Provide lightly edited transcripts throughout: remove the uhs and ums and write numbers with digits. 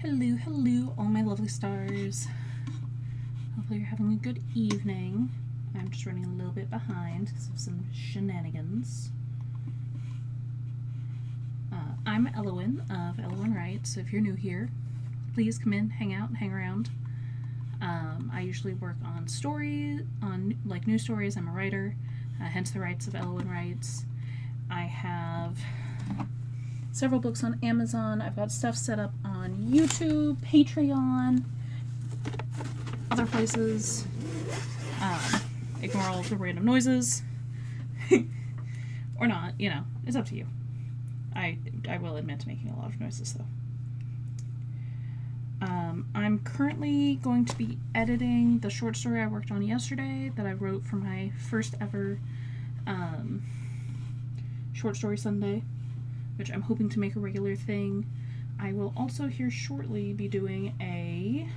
Hello, hello, all my lovely stars. Hopefully you're having a good evening. I'm just running a little bit behind because of some shenanigans. I'm Elowyn of Elowyn Writes, so if you're new here, please come in, hang out, hang around. I usually work on stories, on like news stories. I'm a writer, hence the Writes of Elowyn Writes. I have several books on Amazon. I've got stuff set up on YouTube, Patreon, other places. Ignore all the random noises. Or not, you know, it's up to you. I will admit to making a lot of noises, though. I'm currently going to be editing the short story I worked on yesterday that I wrote for my first ever Short Story Sunday, which I'm hoping to make a regular thing. I will also here shortly be doing a...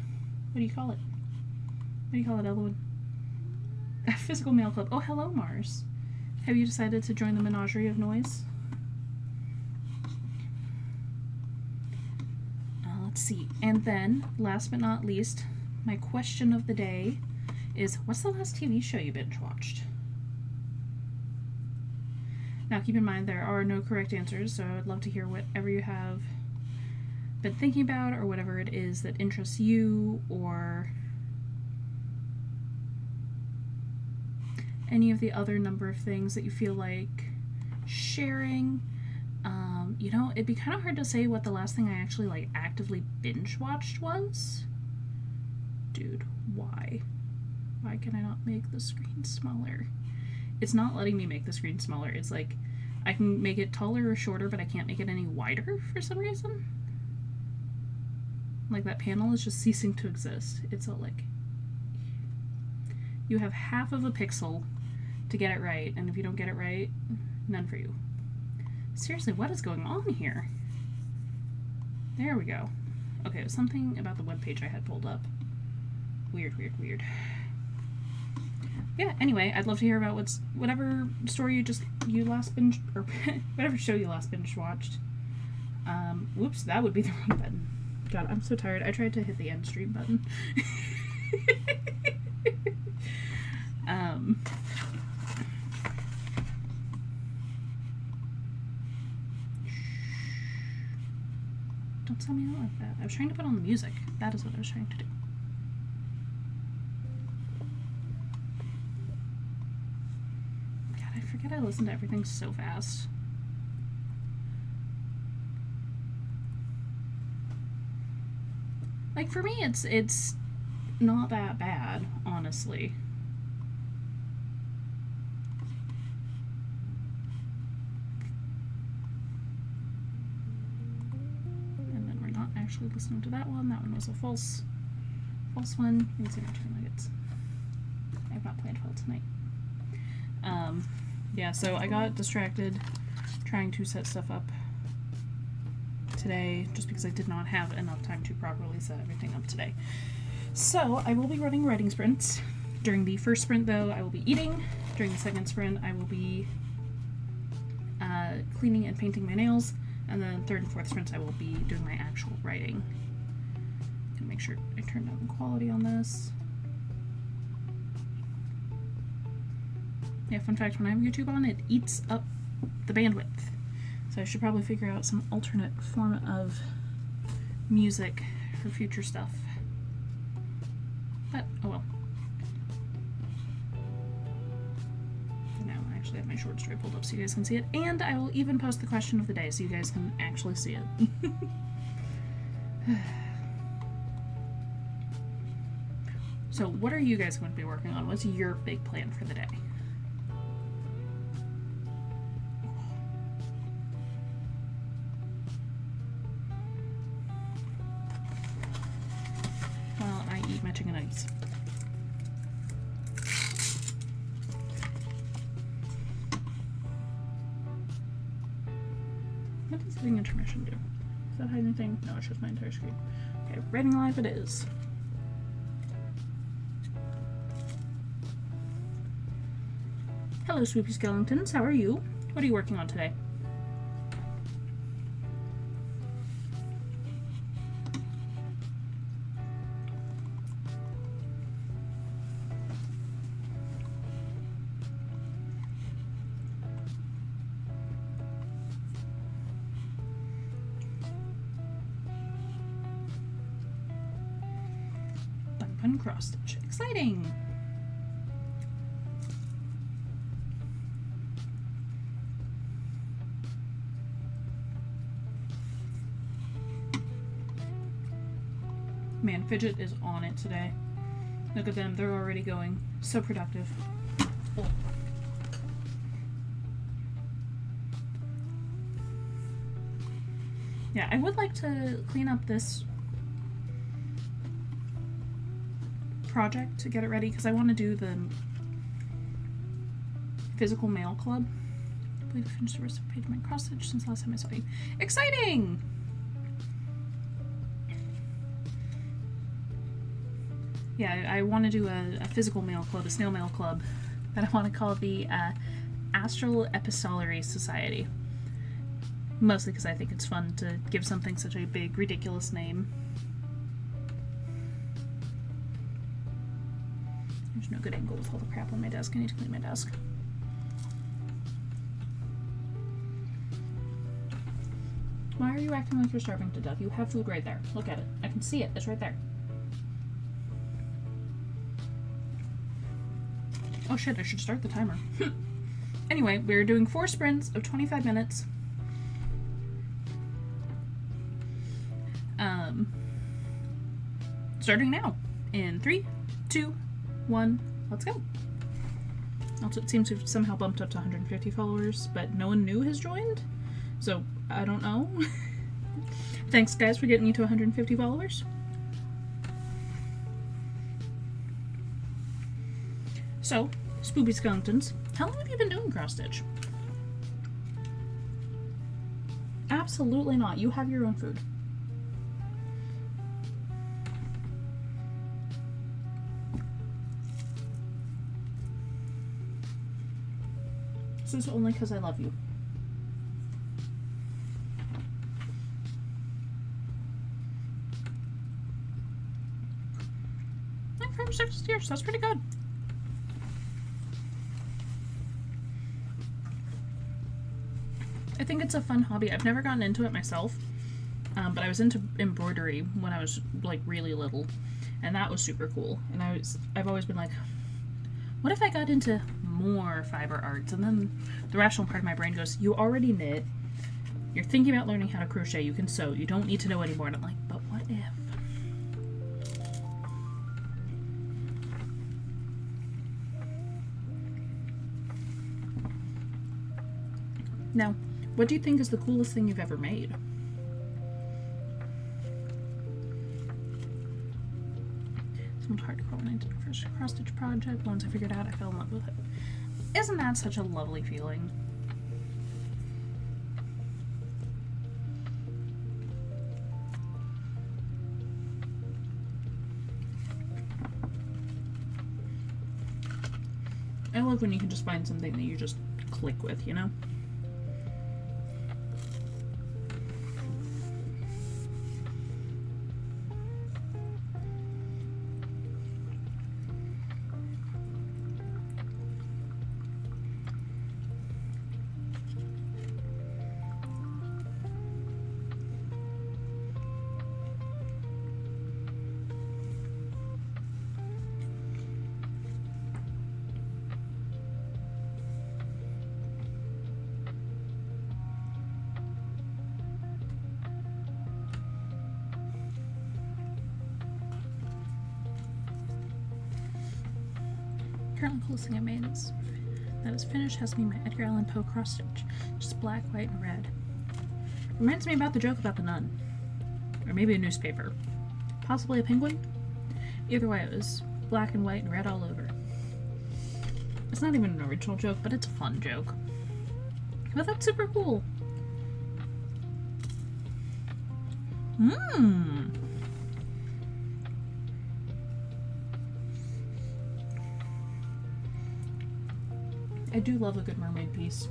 What do you call it? What do you call it, Elwood? A physical mail club. Oh, hello, Mars. Have you decided to join the menagerie of noise? Let's see. And then, last but not least, my question of the day is, what's the last TV show you binge watched? Now, keep in mind, there are no correct answers, so I would love to hear whatever you have been thinking about or whatever it is that interests you, or any of the other number of things that you feel like sharing. You know, it'd be kind of hard to say what the last thing I actually, like, actively binge-watched was. Dude, why? Why can I not make the screen smaller? It's not letting me make the screen smaller. It's like, I can make it taller or shorter, but I can't make it any wider for some reason. Like, that panel is just ceasing to exist. It's all like, you have half of a pixel to get it right, and if you don't get it right, none for you. Seriously, what is going on here? There we go. Okay, it was something about the webpage I had pulled up. Weird, weird, weird. Yeah, anyway, I'd love to hear about whatever story you last binge, or whatever show you last binge watched. Whoops, that would be the wrong button. God, I'm so tired. I tried to hit the end stream button. Don't tell me out like that. I was trying to put on the music. That is what I was trying to do. God, I forget I listen to everything so fast. Like, for me, it's not that bad, honestly. Actually listening to that one. That one was a false one. You can see my chicken nuggets. I have not planned well tonight. Yeah, so I got distracted trying to set stuff up today just because I did not have enough time to properly set everything up today. So I will be running writing sprints. During the first sprint, though, I will be eating. During the second sprint, I will be cleaning and painting my nails. And then third and fourth sprints, I will be doing my actual writing. I'm gonna make sure I turn down the quality on this. Yeah, fun fact, when I have YouTube on, it eats up the bandwidth. So I should probably figure out some alternate form of music for future stuff. But, oh well. I have my short story pulled up so you guys can see it, and I will even post the question of the day so you guys can actually see it. So what are you guys going to be working on? What's your big plan for the day? While I eat my chicken nuggets. What does hitting intermission do? Does that hide anything? No, it's just my entire screen. Okay, writing live it is. Hello, Swoopy Skeletons. How are you? What are you working on today? 7 cross stitch. Exciting! Man, Fidget is on it today. Look at them, they're already going. So productive. Oh. Yeah, I would like to clean up this project to get it ready because I want to do the physical mail club. I believe I finished the rest of the page of my cross stitch since last time I saw you. Exciting! Yeah, I want to do a physical mail club, a snail mail club, that I want to call the Astral Epistolary Society. Mostly because I think it's fun to give something such a big, ridiculous name. There's no good angle with all the crap on my desk. I need to clean my desk. Why are you acting like you're starving to death? You have food right there. Look at it. I can see it. It's right there. Oh shit, I should start the timer. Anyway, we're doing 4 sprints of 25 minutes. Starting now. In 3, 2, 1, let's go. Also, it seems to have somehow bumped up to 150 followers, but no one new has joined, so I don't know. Thanks, guys, for getting me to 150 followers. So, Spoopy Skeletons, how long have you been doing cross stitch? Absolutely not. You have your own food. This is only because I love you. Like 5 or 6 years, that's pretty good. I think it's a fun hobby. I've never gotten into it myself, but I was into embroidery when I was like really little, and that was super cool. And I've always been like, what if I got into more fiber arts? And then the rational part of my brain goes, you already knit, you're thinking about learning how to crochet, you can sew, you don't need to know anymore. And I'm like, but what if? Now, what do you think is the coolest thing you've ever made? It's hard to call when I did the first cross stitch project. Once I figured out, I fell in love with it. Isn't that such a lovely feeling? I love when you can just find something that you just click with, you know? Currently, the coolest thing I made that is finished has to be my Edgar Allan Poe cross stitch, just black, white, and red. Reminds me about the joke about the nun, or maybe a newspaper, possibly a penguin. Either way, it was black and white and red all over. It's not even an original joke, but it's a fun joke. But that's super cool. I do love a good mermaid piece.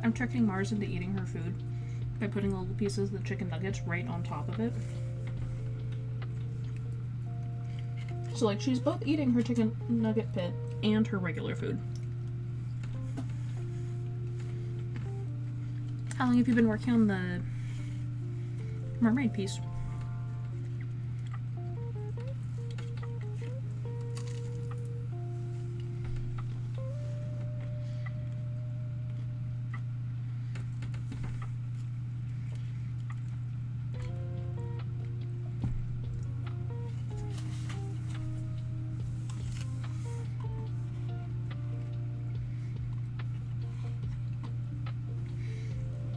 I'm tricking Mars into eating her food by putting little pieces of the chicken nuggets right on top of it. So like she's both eating her chicken nugget pit and her regular food. How long have you been working on the mermaid piece?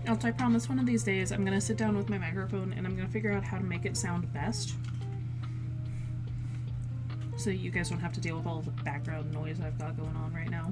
Also, I promise one of these days I'm going to sit down with my microphone and I'm going to figure out how to make it sound best. So you guys don't have to deal with all the background noise I've got going on right now.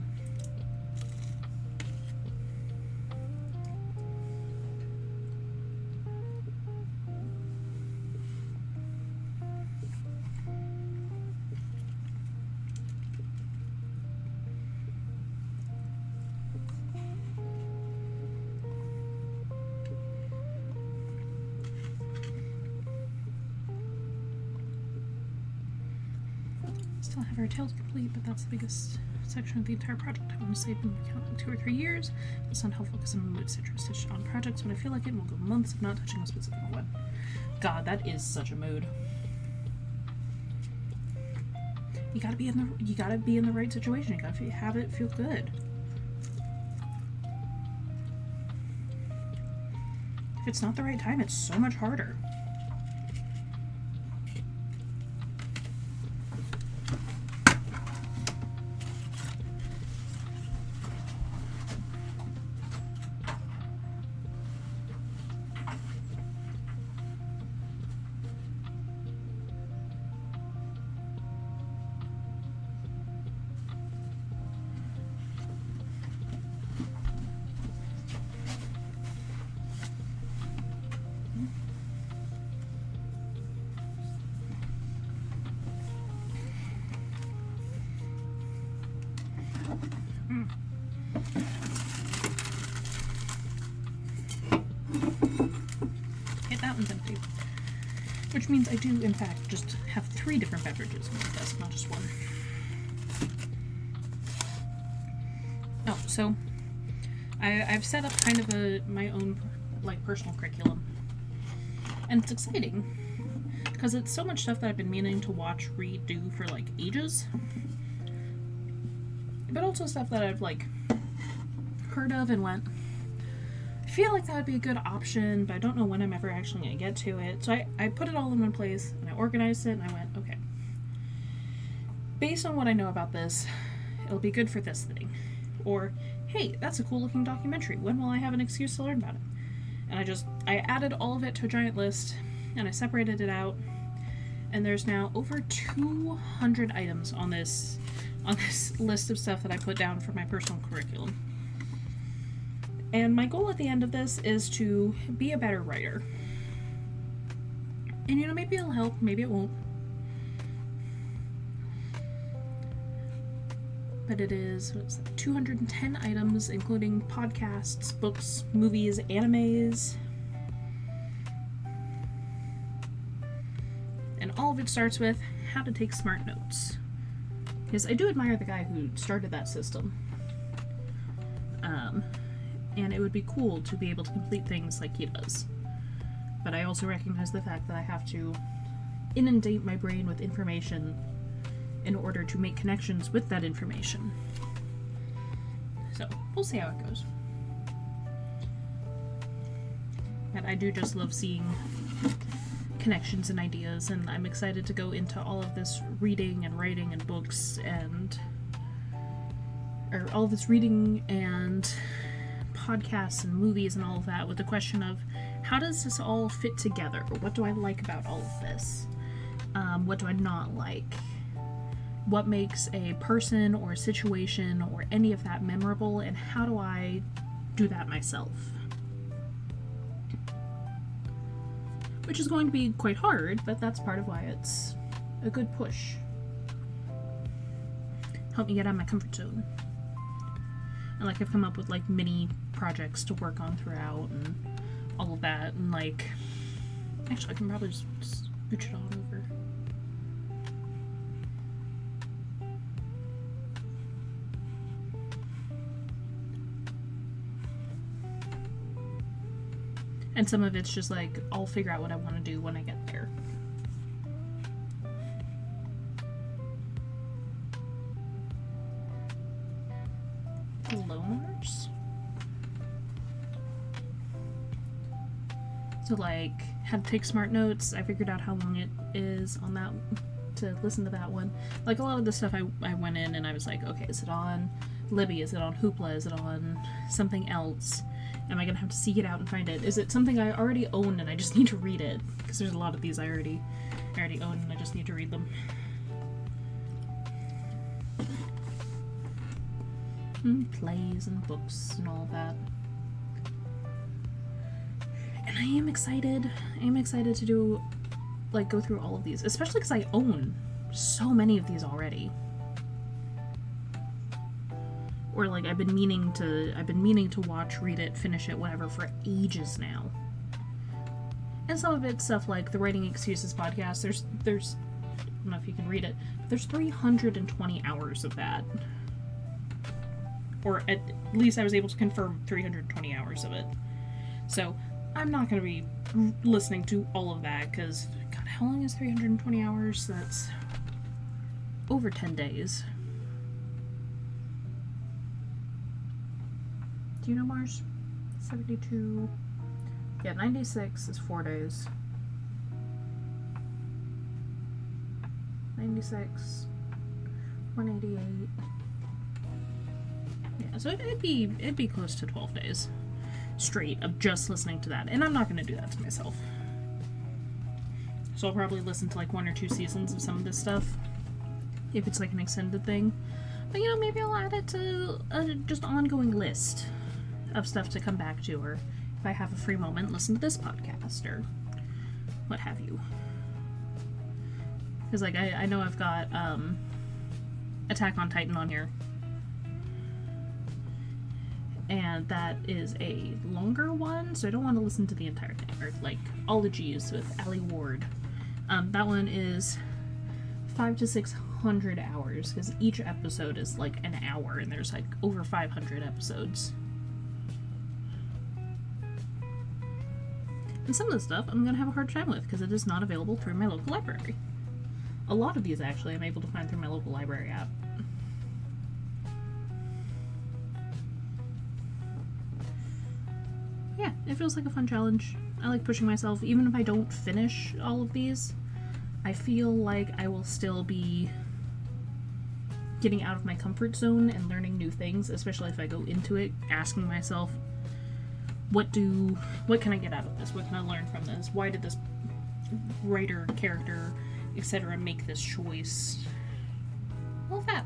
Still have our tale to complete, but that's the biggest section of the entire project. I want to say I've been counting 2 or 3 years. It's not helpful because I'm a mood citrus on projects when I feel like it, and will go months of not touching a specific one. God, that is such a mood. You gotta be in the right situation. You gotta have it feel good. If it's not the right time, it's so much harder. Okay, that one's empty. Which means I do, in fact, just have 3 different beverages in my desk, not just one. Oh, so I've set up kind of my own personal curriculum, and it's exciting because it's so much stuff that I've been meaning to watch, read, do for ages, but also stuff that I've heard of and went, I feel like that would be a good option, but I don't know when I'm ever actually going to get to it. So I put it all in one place and I organized it and I went, okay, based on what I know about this, it'll be good for this thing. Or, hey, that's a cool looking documentary. When will I have an excuse to learn about it? And I added all of it to a giant list and I separated it out. And there's now over 200 items on this list of stuff that I put down for my personal curriculum. And my goal at the end of this is to be a better writer. And maybe it'll help, maybe it won't. But it is 210 items, including podcasts, books, movies, animes. And all of it starts with how to take smart notes. Because I do admire the guy who started that system. And it would be cool to be able to complete things like he does. But I also recognize the fact that I have to inundate my brain with information in order to make connections with that information. So, we'll see how it goes. But I do just love seeing connections and ideas, and I'm excited to go into all of this reading and writing and books or all of this reading and podcasts and movies and all of that with the question of how does this all fit together? What do I like about all of this? What do I not like? What makes a person or a situation or any of that memorable, and how do I do that myself? Which is going to be quite hard, but that's part of why it's a good push. Help me get out of my comfort zone. And I've come up with mini projects to work on throughout and all of that, and actually I can probably just scooch it on over. And some of it's just I'll figure out what I want to do when I get there. Hello, Mars. So how to take smart notes. I figured out how long it is on that to listen to that one. A lot of the stuff I went in and I was okay, is it on Libby? Is it on Hoopla? Is it on something else? Am I going to have to seek it out and find it? Is it something I already own and I just need to read it? Because there's a lot of these I already own and I just need to read them. Plays and books and all that. And I am excited. To do, like, go through all of these. Especially because I own so many of these already. Or, like, I've been meaning to watch, read it, finish it, whatever, for ages now. And some of it's stuff like the Writing Excuses podcast. There's I don't know if you can read it, but there's 320 hours of that. Or at least I was able to confirm 320 hours of it. So I'm not going to be listening to all of that because, God, how long is 320 hours? That's over 10 days. Do you know Mars? 72. Yeah, 96 is 4 days. 96. 188. Yeah, so it'd be close to 12 days straight of just listening to that. And I'm not going to do that to myself. So I'll probably listen to like 1 or 2 seasons of some of this stuff if it's like an extended thing. But, you know, maybe I'll add it to a just ongoing list of stuff to come back to, or if I have a free moment, listen to this podcast, or what have you. Because, like, I know I've got Attack on Titan on here. And that is a longer one, so I don't want to listen to the entire thing. Or, like, Ologies with Ali Ward. That one is 500 to 600 hours, because each episode is, like, an hour, and there's, like, over 500 episodes. And some of the stuff I'm going to have a hard time with, because it is not available through my local library. A lot of these, actually, I'm able to find through my local library app. Yeah, it feels like a fun challenge. I like pushing myself. Even if I don't finish all of these, I feel like I will still be getting out of my comfort zone and learning new things, especially if I go into it asking myself, what can I get out of this? What can I learn from this? Why did this writer, character, etc. make this choice? All of that.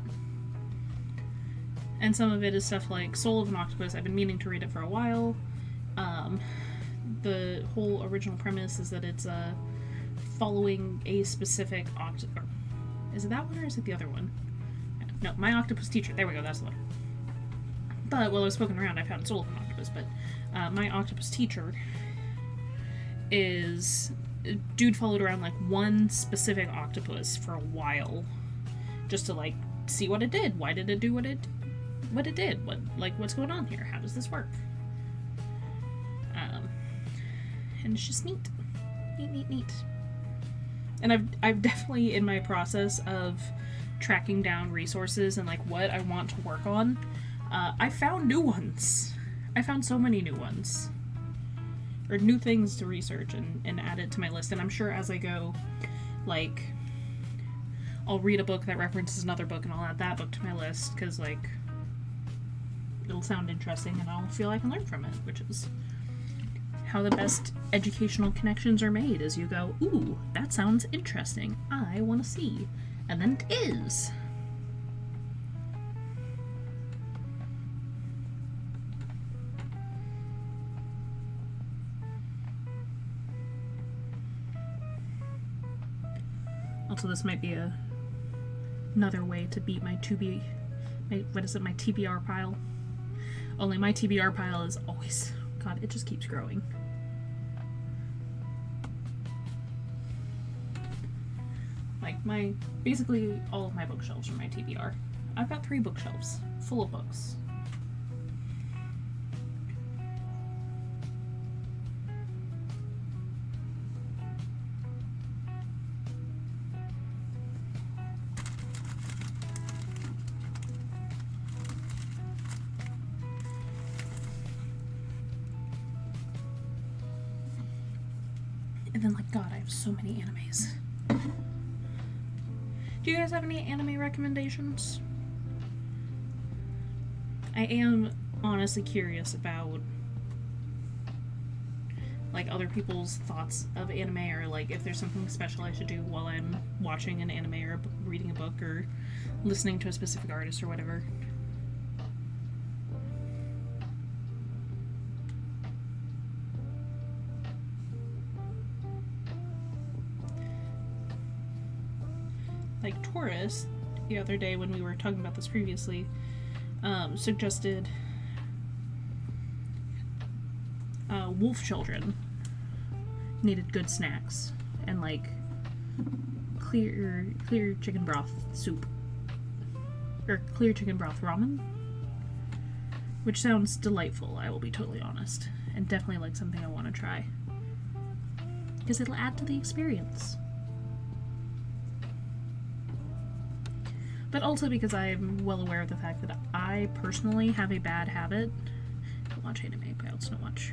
And some of it is stuff like Soul of an Octopus. I've been meaning to read it for a while. The whole original premise is that it's following a specific octopus. Is it that one or is it the other one? No, My Octopus Teacher. There we go, that's the one. But while I was poking around, I found Soul of an Octopus. But My Octopus Teacher is... Dude followed around like one specific octopus for a while, just to like see what it did. Why did it do what it did? What's going on here? How does this work? And it's just neat. Neat. And I've definitely, in my process of tracking down resources and like what I want to work on, I found new ones. I found so many new ones. Or new things to research and add it to my list. And I'm sure as I go, like, I'll read a book that references another book and I'll add that book to my list because, like, it'll sound interesting and I'll feel I can learn from it, which is how the best educational connections are made, is you go, ooh, that sounds interesting. I want to see. And then it is. Also, this might be another way to beat my my TBR pile. Only my TBR pile is always, God, it just keeps growing. Like, basically all of my bookshelves are my TBR. I've got 3 bookshelves full of books. And then, like, God, I have so many animes. Do you guys have any anime recommendations? I am honestly curious about like other people's thoughts of anime, or like if there's something special I should do while I'm watching an anime or reading a book or listening to a specific artist or whatever. Like Taurus, the other day when we were talking about this previously, suggested wolf children needed good snacks and like clear chicken broth soup or clear chicken broth ramen, which sounds delightful, I will be totally honest, and definitely like something I want to try because it'll add to the experience. But also because I'm well aware of the fact that I personally have a bad habit. I don't watch anime, but I also don't watch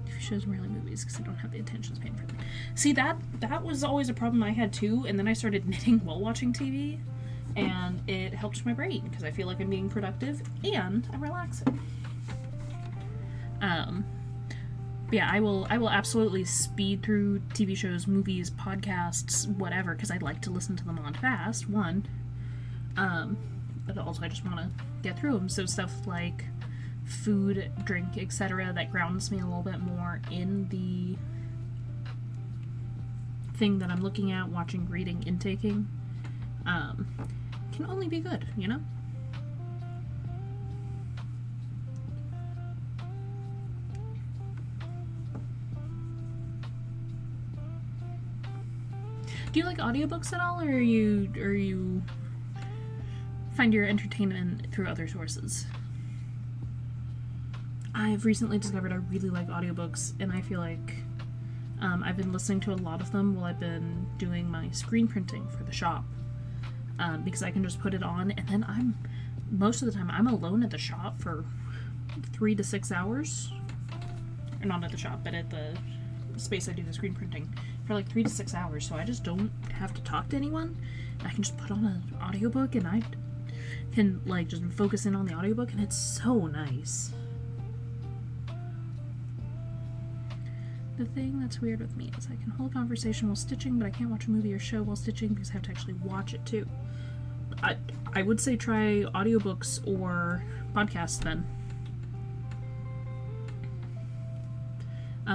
TV shows and really movies because I don't have the attention span for them. See, that was always a problem I had too, and then I started knitting while watching TV, and it helps my brain because I feel like I'm being productive and I'm relaxing. Yeah, I will absolutely speed through TV shows, movies, podcasts, whatever, because I like to listen to them on fast, one. But also I just want to get through them. So stuff like food, drink, etc. that grounds me a little bit more in the thing that I'm looking at, watching, reading, intaking, can only be good, you know? Do you like audiobooks at all, or you find your entertainment through other sources? I've recently discovered I really like audiobooks, and I feel like I've been listening to a lot of them while I've been doing my screen printing for the shop, because I can just put it on, and then most of the time I'm alone at the shop for 3 to 6 hours, or not at the shop, but at the space I do the screen printing for like 3 to 6 hours, so I just don't have to talk to anyone. I can just put on an audiobook and I can like just focus in on the audiobook, and it's so nice. The thing that's weird with me is I can hold a conversation while stitching, but I can't watch a movie or show while stitching because I have to actually watch it too. I would say try audiobooks or podcasts then.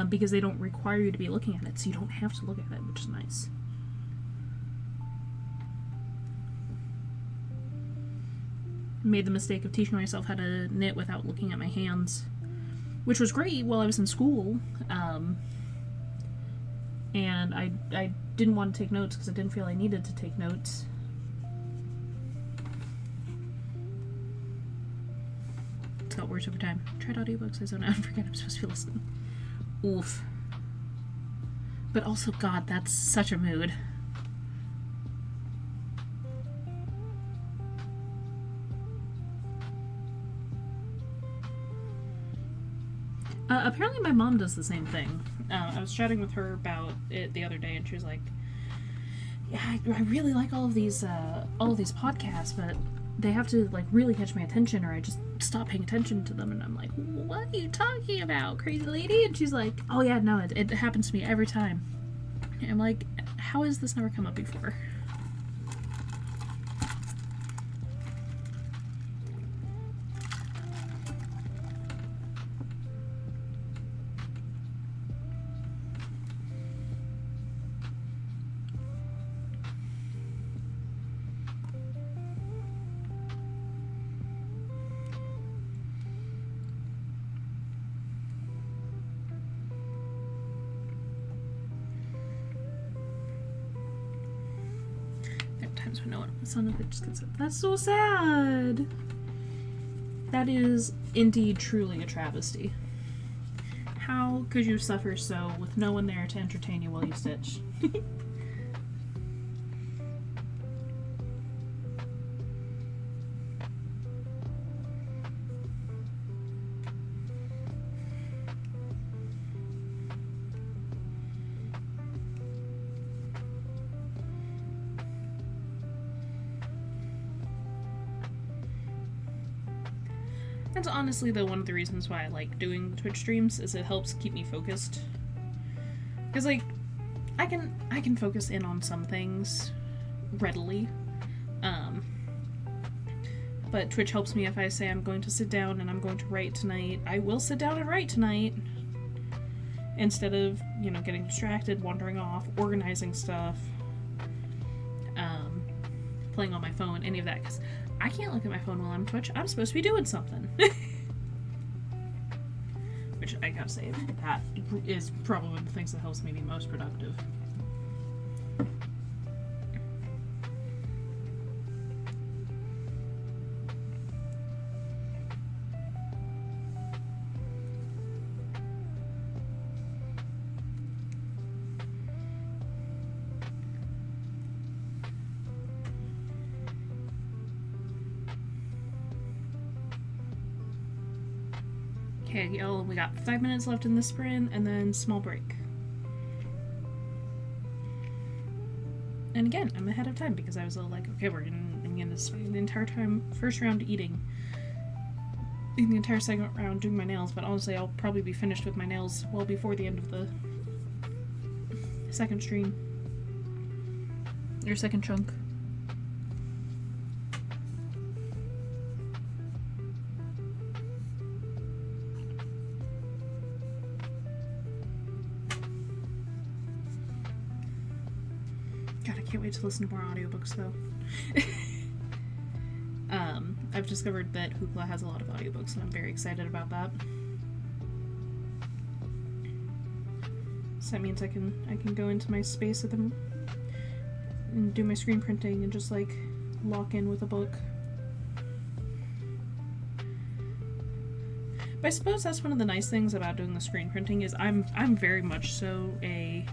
Because they don't require you to be looking at it, so you don't have to look at it, which is nice. Made the mistake of teaching myself how to knit without looking at my hands, which was great while I was in school. And I didn't want to take notes because I didn't feel I needed to take notes. It's got worse over time. Tried audiobooks, I zone out and forget I'm supposed to be listening. Oof. But also, God, that's such a mood. Apparently my mom does the same thing. I was chatting with her about it the other day, and she was like, yeah, I really like all of these podcasts, but they have to like really catch my attention or I just stop paying attention to them. And I'm like, what are you talking about, crazy lady? And she's like, oh yeah, no, it happens to me every time. And I'm like, how has this never come up before? When no one, son of it just gets up. That's so sad. That is indeed truly a travesty. How could you suffer so with no one there to entertain you while you stitch? That's honestly, though, one of the reasons why I like doing Twitch streams, is it helps keep me focused. Because, like, I can focus in on some things readily. But Twitch helps me if I say I'm going to sit down and I'm going to write tonight. I will sit down and write tonight. Instead of, getting distracted, wandering off, organizing stuff, playing on my phone, any of that. Because I can't look at my phone while I'm Twitch. I'm supposed to be doing something. Which, I gotta say, that is probably one of the things that helps me be most productive. Okay, y'all, we got 5 minutes left in this sprint, and then small break. And again, I'm ahead of time because I was all like, okay, I'm gonna spend the entire time, first round eating, in the entire second round doing my nails, but honestly, I'll probably be finished with my nails well before the end of the second stream. Or second chunk. God, I can't wait to listen to more audiobooks, though. I've discovered that Hoopla has a lot of audiobooks, and I'm very excited about that. So that means I can go into my space at them and do my screen printing and just, like, lock in with a book. But I suppose that's one of the nice things about doing the screen printing is I'm very much so a...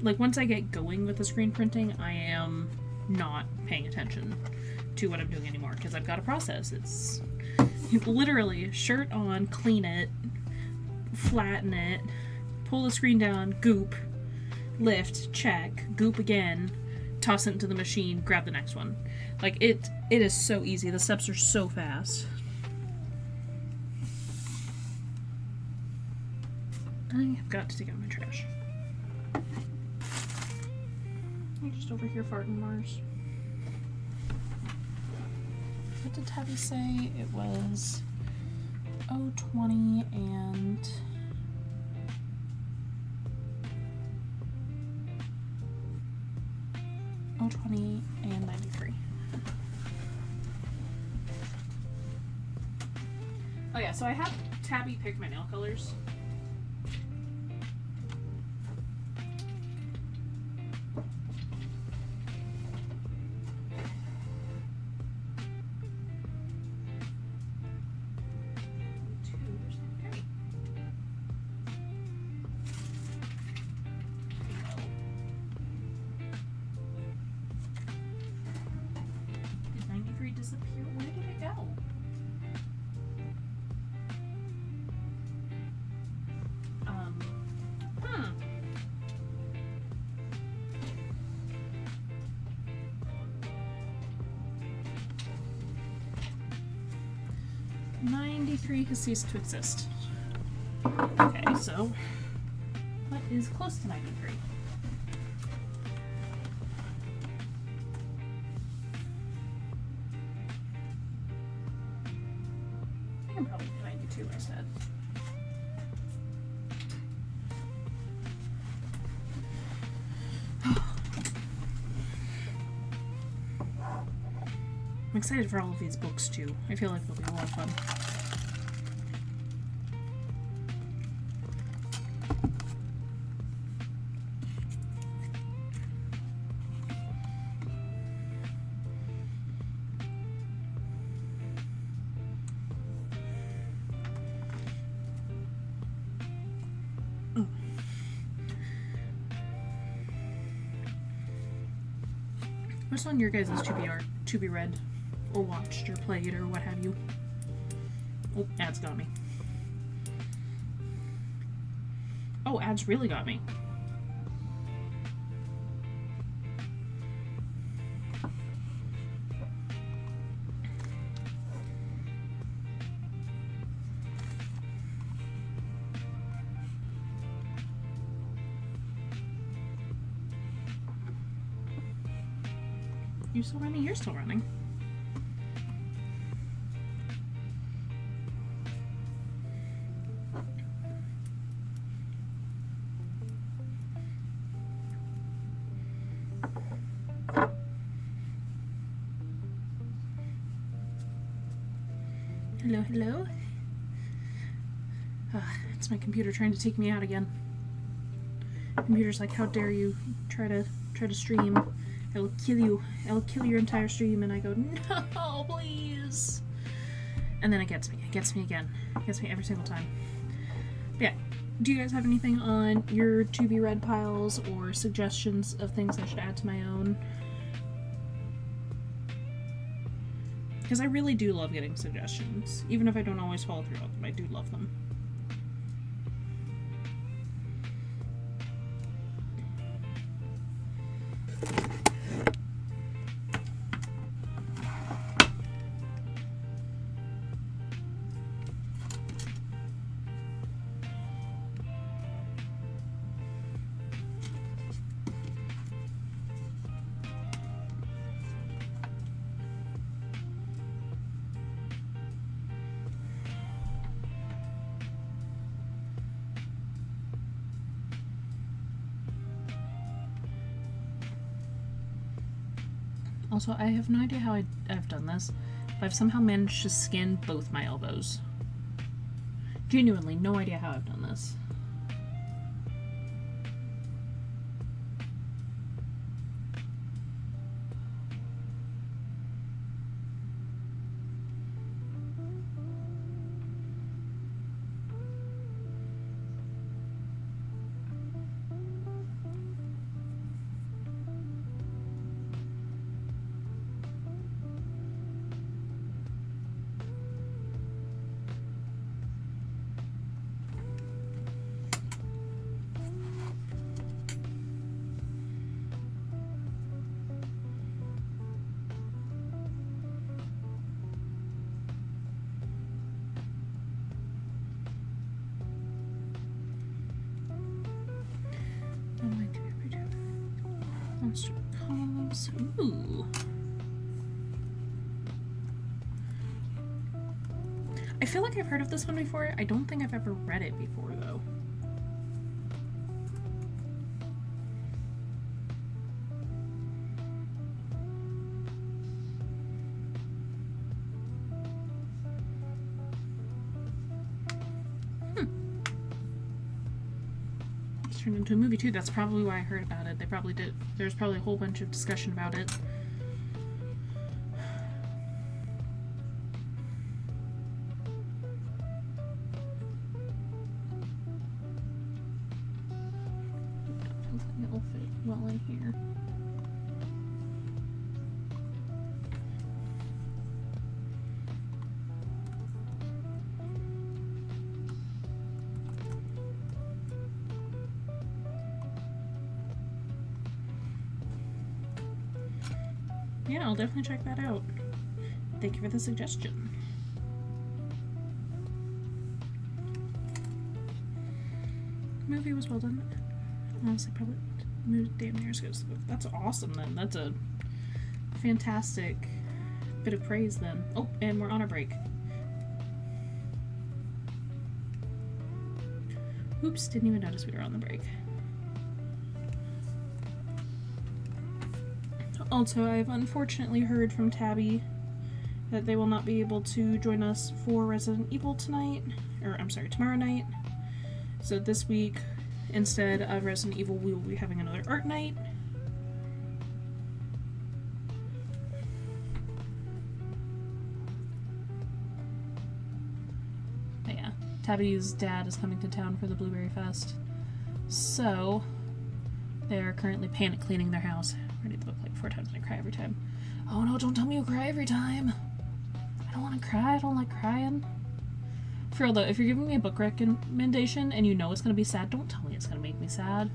Like, once I get going with the screen printing, I am not paying attention to what I'm doing anymore, because I've got a process. It's literally shirt on, clean it, flatten it, pull the screen down, goop, lift, check, goop again, toss it into the machine, grab the next one. Like, it is so easy. The steps are so fast. I have got to take out my trash. You're just over here farting, Mars. What did Tabby say? It was 020 and... .020 and 93. Oh yeah, so I have Tabby pick my nail colors. Disappear? Where did it go? 93 has ceased to exist. Okay, so what is close to 93? I can probably do 92 instead. I'm excited for all of these books too. I feel like they'll be a lot of fun. What's on your guys' to be read, or watched, or played, or what have you? Oh, ads got me. Oh, ads really got me. You still running? You're still running. Hello, hello. It's my computer trying to take me out again. Computer's like, how dare you try to stream? I will kill you. I will kill your entire stream. And I go, no, please. And then it gets me. It gets me again. It gets me every single time. But yeah. Do you guys have anything on your to be read piles or suggestions of things I should add to my own? Because I really do love getting suggestions. Even if I don't always follow through on them, I do love them. Also, I have no idea how I've done this, but I've somehow managed to skin both my elbows. Genuinely, no idea how I've done this. Monster Calls. Ooh. I feel like I've heard of this one before. I don't think I've ever read it before, though. Turned into a movie too. That's probably why I heard about it. They probably did. There's probably a whole bunch of discussion about it. I don't think it'll fit well in here. Yeah, I'll definitely check that out. Thank you for the suggestion. The movie was well done. Honestly, probably moved damn near as good as the book. That's awesome then. That's a fantastic bit of praise then. Oh, and we're on our break. Oops, didn't even notice we were on the break. Also, I've unfortunately heard from Tabby that they will not be able to join us for Resident Evil tonight, or I'm sorry, tomorrow night. So this week, instead of Resident Evil, we will be having another art night. But yeah, Tabby's dad is coming to town for the Blueberry Fest. So, they're currently panic cleaning their house. Ready the book like 4 times and I cry every time. Oh no, don't tell me you cry every time. I don't want to cry. I don't like crying. For real though, if you're giving me a book recommendation and you know it's going to be sad, don't tell me it's going to make me sad.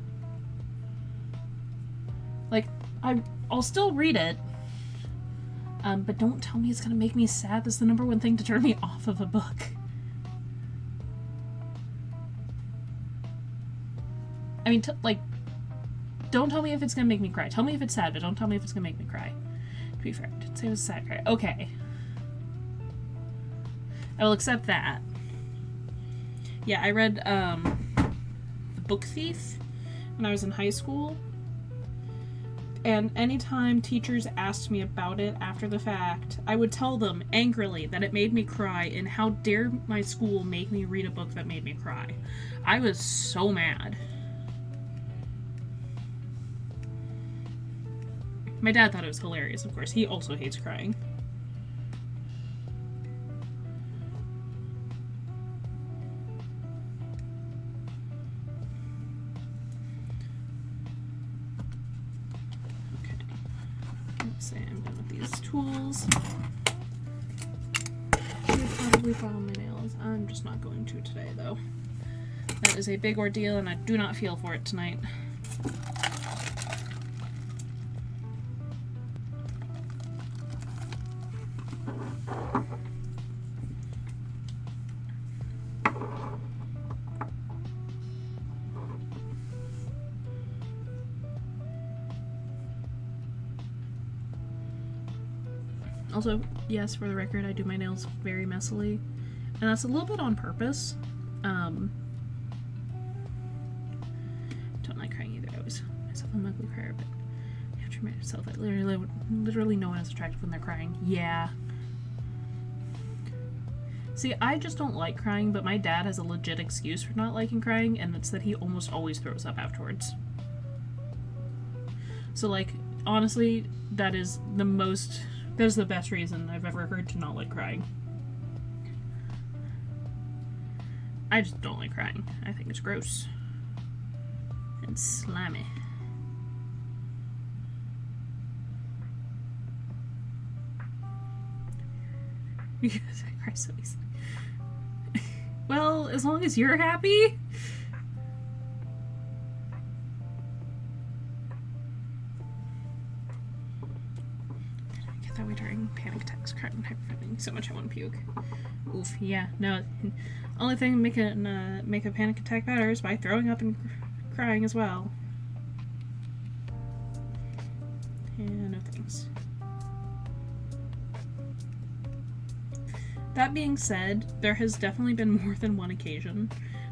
Like, I'll still read it. But don't tell me it's going to make me sad. That's the #1 thing to turn me off of a book. I mean, like, don't tell me if it's going to make me cry. Tell me if it's sad, but don't tell me if it's going to make me cry. be fair, I did say it was a sad cry. Okay. I will accept that. Yeah, I read The Book Thief when I was in high school. And anytime teachers asked me about it after the fact, I would tell them angrily that it made me cry, and how dare my school make me read a book that made me cry. I was so mad. My dad thought it was hilarious, of course. He also hates crying. Say I'm done with these tools. I should probably file my nails. I'm just not going to today, though. That is a big ordeal, and I do not feel for it tonight. Also, yes, for the record, I do my nails very messily, and that's a little bit on purpose. Don't like crying either. I always myself an ugly crier, but I have to remind myself that literally no one is attractive when they're crying. Yeah. See, I just don't like crying, but my dad has a legit excuse for not liking crying, and it's that he almost always throws up afterwards. So, like, honestly, that is the best reason I've ever heard to not like crying. I just don't like crying. I think it's gross. And slimy. Because I cry so easily. Well, as long as you're happy. That way during panic attacks, crying, hyperventilating so much I want to puke. Oof, yeah, no. Only thing make a panic attack better is by throwing up and crying as well. Yeah, no thanks. That being said, there has definitely been more than one occasion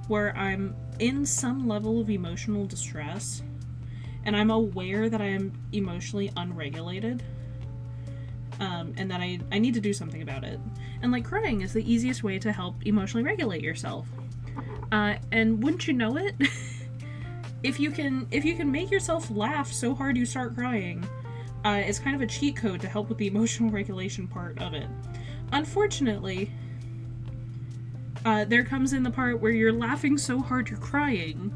where I'm in some level of emotional distress, and I'm aware that I am emotionally unregulated. And that I need to do something about it. And like crying is the easiest way to help emotionally regulate yourself. And wouldn't you know it, if you can make yourself laugh so hard you start crying, it's kind of a cheat code to help with the emotional regulation part of it. Unfortunately, there comes in the part where you're laughing so hard you're crying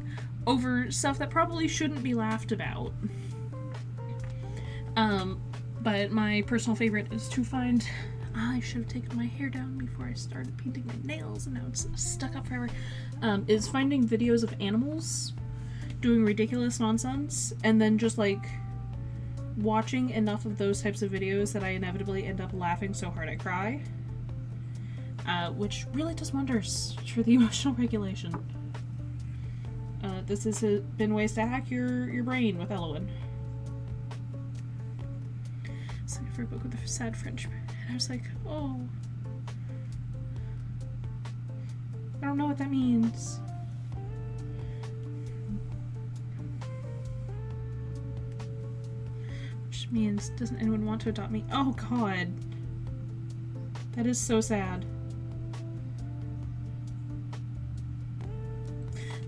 over stuff that probably shouldn't be laughed about. But my personal favorite is to find... I should have taken my hair down before I started painting my nails, and now it's stuck up forever. Is finding videos of animals doing ridiculous nonsense, and then just, like, watching enough of those types of videos that I inevitably end up laughing so hard I cry. Which really does wonders for the emotional regulation. This has been ways to hack your brain with Elowen. Looking for a book with a sad Frenchman, and I was like, oh, I don't know what that means. Which means, doesn't anyone want to adopt me? Oh god, that is so sad.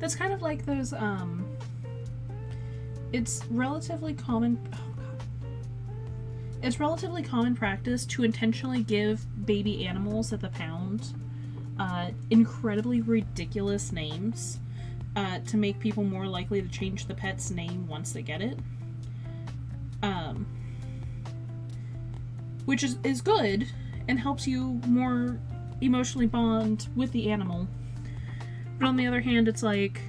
That's kind of like those, it's relatively common. It's relatively common practice to intentionally give baby animals at the pound incredibly ridiculous names to make people more likely to change the pet's name once they get it. Which is good and helps you more emotionally bond with the animal. But on the other hand, it's like,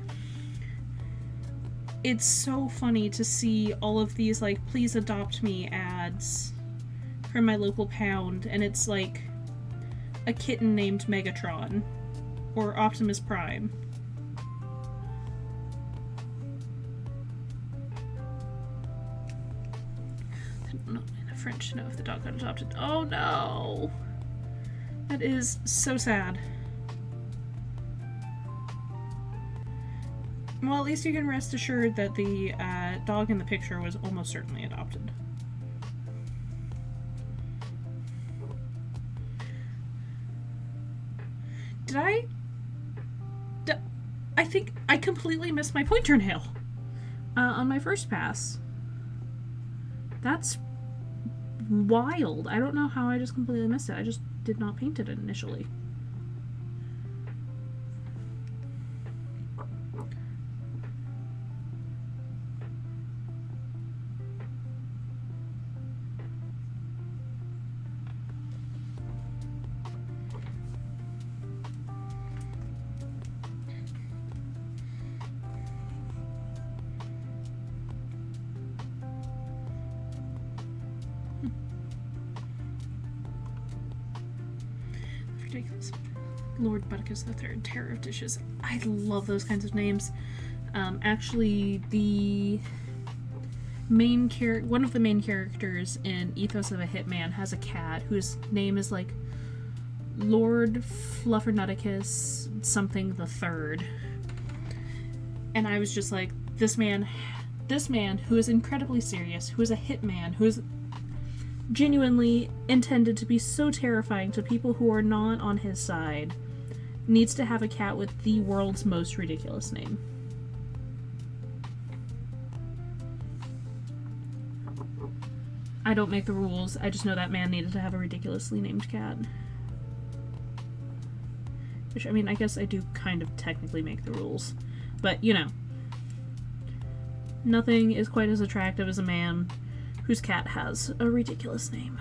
it's so funny to see all of these, like, please adopt me ads from my local pound, and it's like a kitten named Megatron or Optimus Prime. I don't know French to know if the dog got adopted. Oh no! That is so sad. Well, at least you can rest assured that the dog in the picture was almost certainly adopted. I think I completely missed my pointer nail on my first pass. That's wild. I don't know how I just completely missed it. I just did not paint it initially. Ridiculous. Lord Butticus III, Terror of Dishes. I love those kinds of names. Actually, the one of the main characters in Ethos of a Hitman has a cat whose name is like Lord Fluffernuticus something the Third. And I was just like, this man who is incredibly serious, who is a hitman, who is genuinely intended to be so terrifying to people who are not on his side, needs to have a cat with the world's most ridiculous name. I don't make the rules, I just know that man needed to have a ridiculously named cat. Which, I mean, I guess I do kind of technically make the rules. But, you know, nothing is quite as attractive as a man whose cat has a ridiculous name.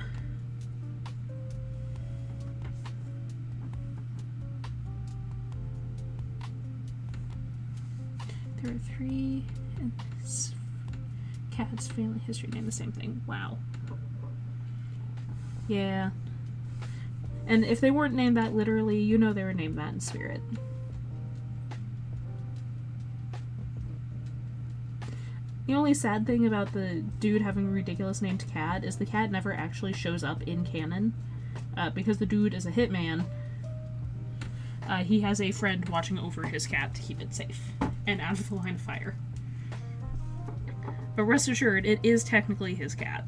There are 3 in this cat's family history name the same thing. Wow. Yeah. And if they weren't named that literally, you know they were named that in spirit. The only sad thing about the dude having a ridiculous named cat is the cat never actually shows up in canon. Because the dude is a hitman, he has a friend watching over his cat to keep it safe and out of the line of fire. But rest assured, it is technically his cat.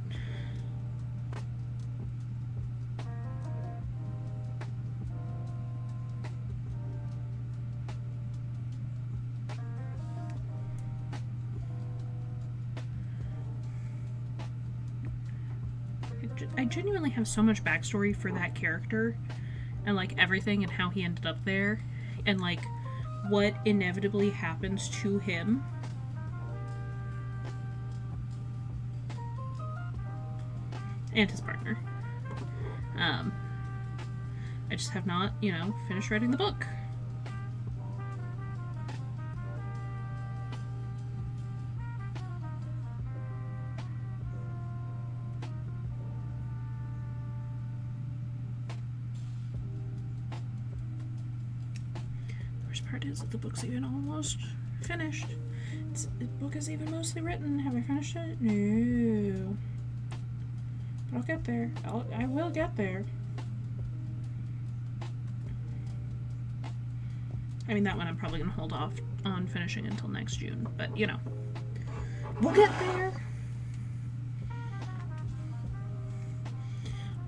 I genuinely have so much backstory for that character and like everything and how he ended up there and like what inevitably happens to him. And his partner. I just have not, you know, finished writing the book. Part is that the book's even almost finished. The book is even mostly written. Have I finished it? No. But I'll get there. I will get there. I mean, that one I'm probably going to hold off on finishing until next June. But, you know. We'll get there.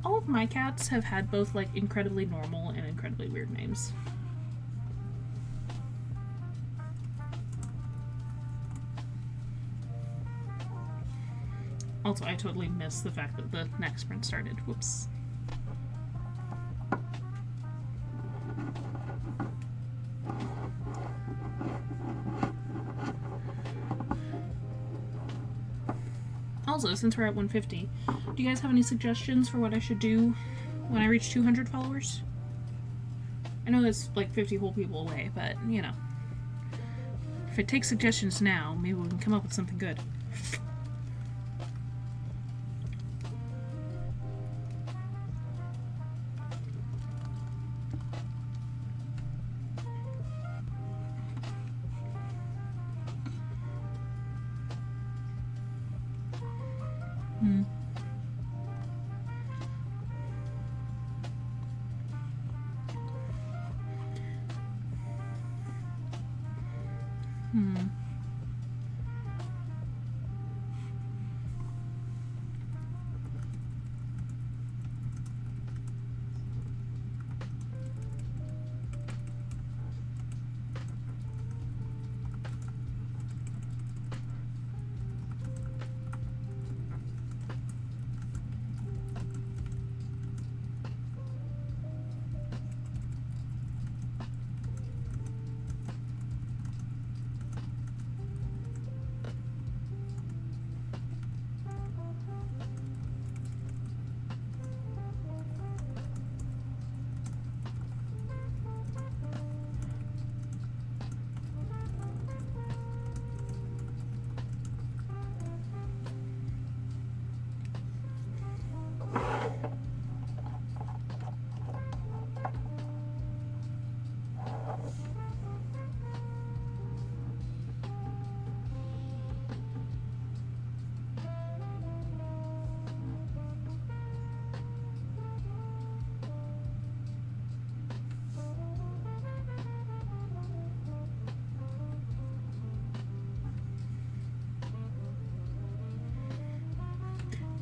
All of my cats have had both, like, incredibly normal and incredibly weird names. Also, I totally missed the fact that the next sprint started. Whoops. Also, since we're at 150, do you guys have any suggestions for what I should do when I reach 200 followers? I know that's like 50 whole people away, but, you know. If it takes suggestions now, maybe we can come up with something good. Hmm.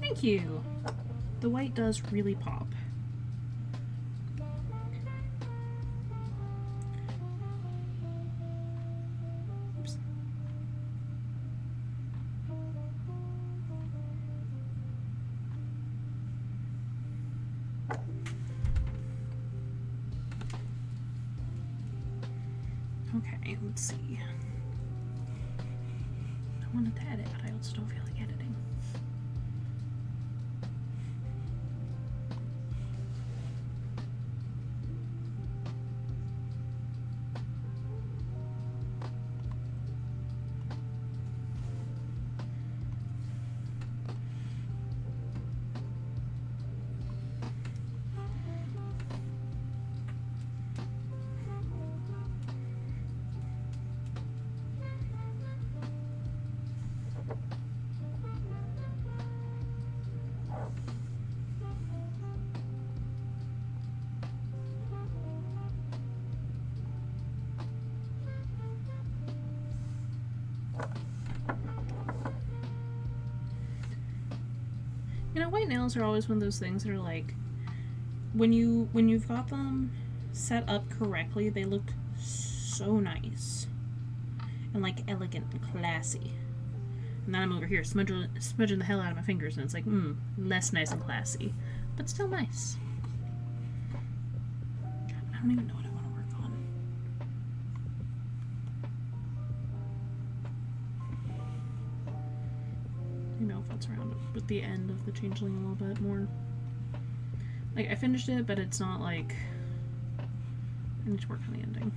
Thank you. The white does really pop. Oops. Okay, let's see. I wanted to edit, but I also don't feel like editing. You know, white nails are always one of those things that are like, when you've got them set up correctly, they look so nice and like elegant and classy. And then I'm over here smudging the hell out of my fingers, and it's like, less nice and classy, but still nice. I don't even know what I want to work on. Maybe I'll futz around with the end of the changeling a little bit more. Like, I finished it, but it's not like I need to work on the ending.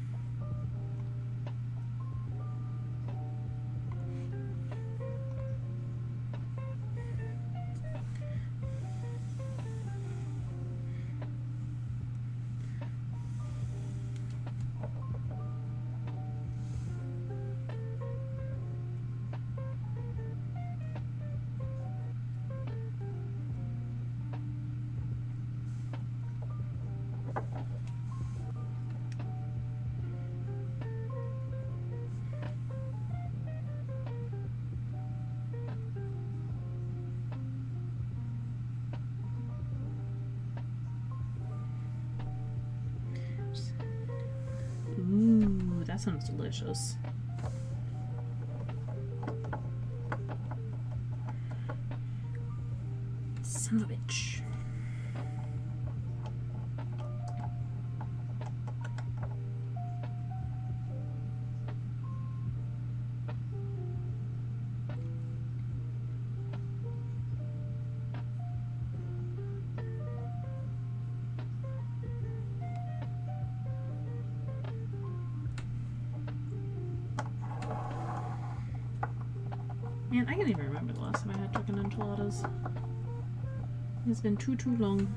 Ooh, that sounds delicious. Son of a bitch. Man, I can't even remember the last time I had chicken enchiladas. It's been too long.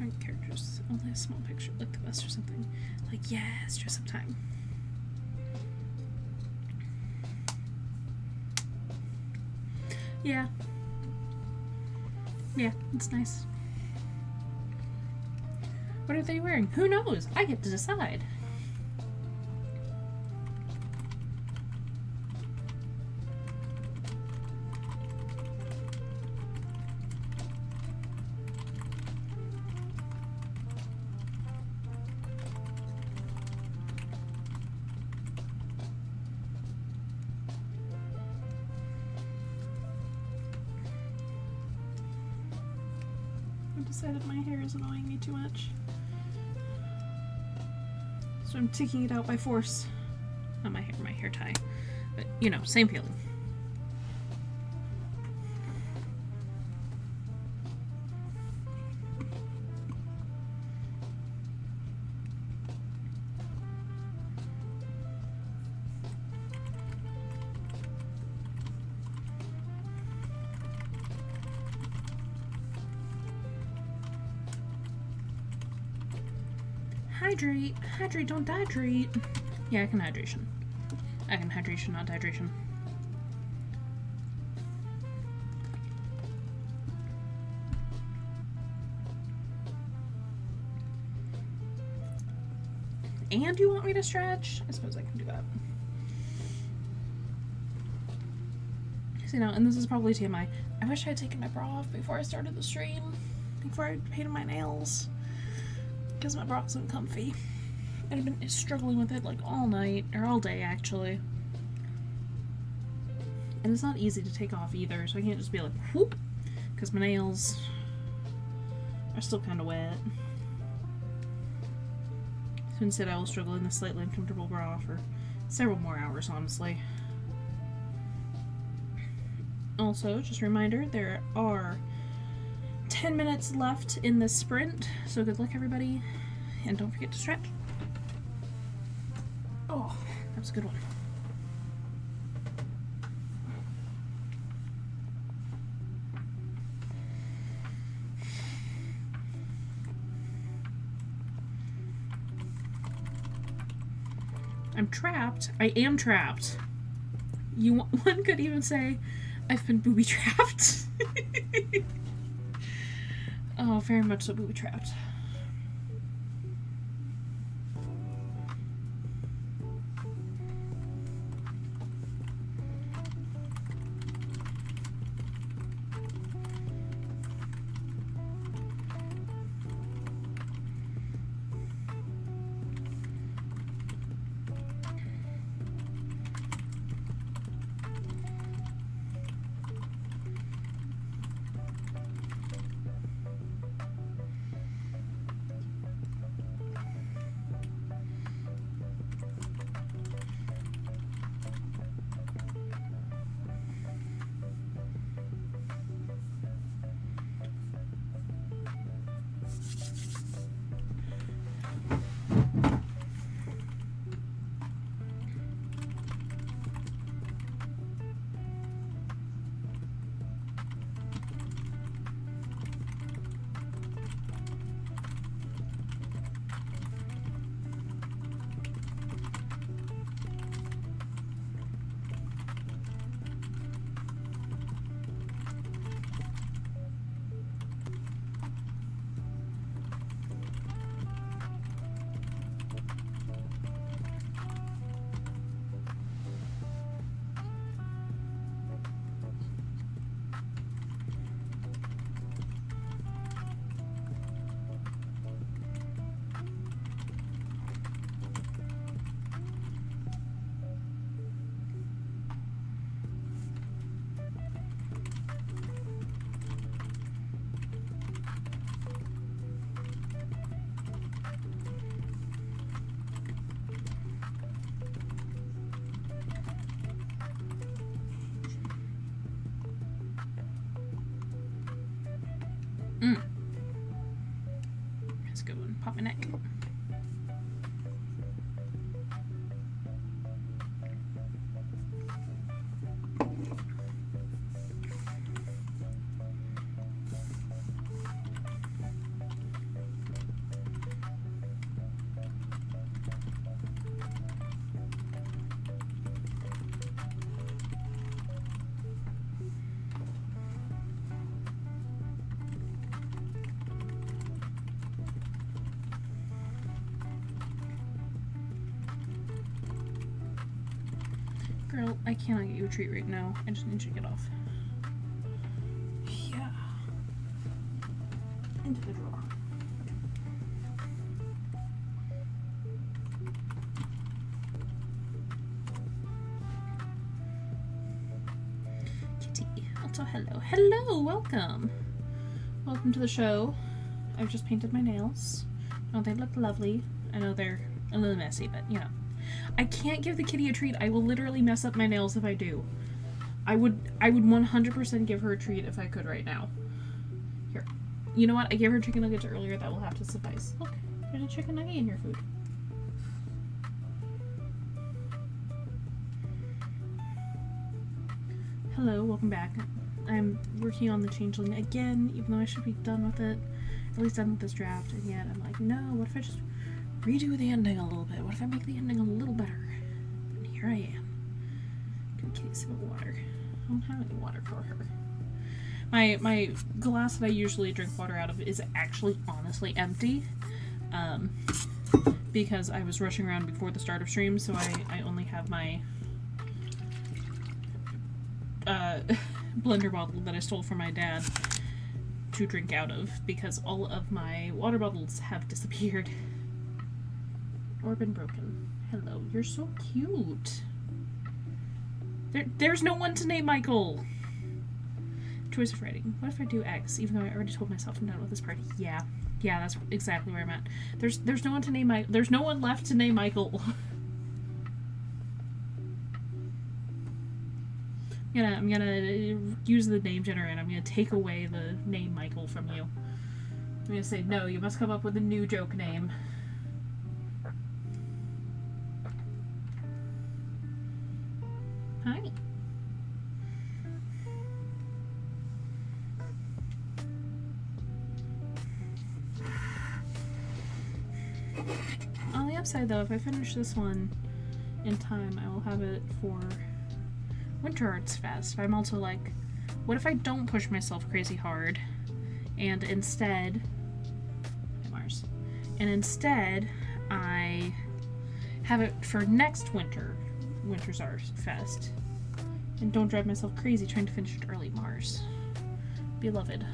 Current characters, only a small picture, like the best or something. Like, yes, dress up time. Yeah. Yeah, it's nice. What are they wearing? Who knows? I get to decide. I decided my hair is annoying me too much. So I'm taking it out by force. Not my hair tie. But, you know, same feeling. Hydrate. Hydrate, don't dehydrate. Yeah, I can hydration. I can hydration, not dehydration. And you want me to stretch? I suppose I can do that. So, you know, and this is probably TMI. I wish I had taken my bra off before I started the stream. Before I painted my nails. Because my bra wasn't comfy. And I've been struggling with it like all night, or all day actually. And it's not easy to take off either, so I can't just be like, whoop, because my nails are still kind of wet. So instead I will struggle in this slightly uncomfortable bra for several more hours, honestly. Also, just a reminder, there are 10 minutes left in this sprint, so good luck everybody, and don't forget to stretch. Oh, that was a good one. I'm trapped. I am trapped. One could even say I've been booby trapped. Oh, very much so booby trapped. That's a good one. Pop my neck. Girl, I cannot get you a treat right now. I just need you to get off. Yeah. Into the drawer. Kitty. Also, hello. Hello, welcome. Welcome to the show. I've just painted my nails. Oh, they look lovely. I know they're a little messy, but you know. I can't give the kitty a treat. I will literally mess up my nails if I do. I would 100% give her a treat if I could right now. Here. You know what? I gave her chicken nuggets earlier. That will have to suffice. Look, there's a chicken nugget in your food. Hello, welcome back. I'm working on the Changeling again, even though I should be done with it. At least done with this draft, and yet I'm like, no, what if I just redo the ending a little bit? What if I make the ending a little better? And here I am. Give Kitty some water. I don't have any water for her. My glass that I usually drink water out of is actually honestly empty. Because I was rushing around before the start of stream, so I only have my blender bottle that I stole from my dad to drink out of, because all of my water bottles have disappeared or been broken. Hello, you're so cute. There's no one to name Michael. Choice of writing. What if I do X, even though I already told myself I'm done with this party? Yeah, that's exactly where I'm at. There's no one to name there's no one left to name Michael. I'm gonna use the name generator and I'm gonna take away the name Michael from you. I'm gonna say, no, you must come up with a new joke name. Hi. On the upside though, if I finish this one in time, I will have it for Winter Arts Fest. I'm also like, what if I don't push myself crazy hard and instead I have it for next Winter's Arts Fest and don't drive myself crazy trying to finish it early, Mars. Beloved.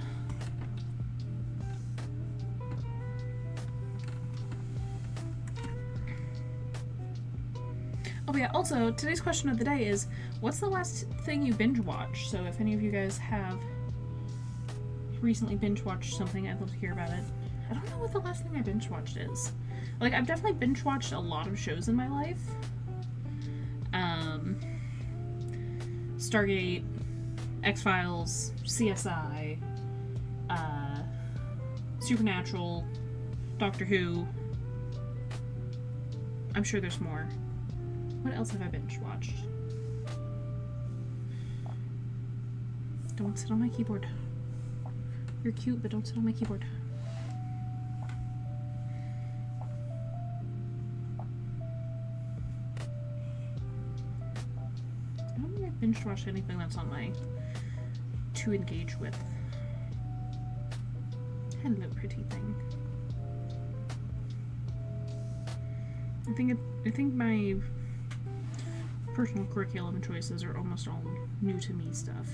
Oh yeah, also, today's question of the day is, what's the last thing you binge watched? So if any of you guys have recently binge watched something, I'd love to hear about it. I don't know what the last thing I binge watched is. Like, I've definitely binge watched a lot of shows in my life. Stargate, X-Files, CSI, Supernatural, Doctor Who. I'm sure there's more. What else have I binge watched? Don't sit on my keyboard. You're cute, but don't sit on my keyboard. I don't think I've binge watched anything that's on my to engage with. Hello, pretty thing. I think my personal curriculum choices are almost all new to me stuff.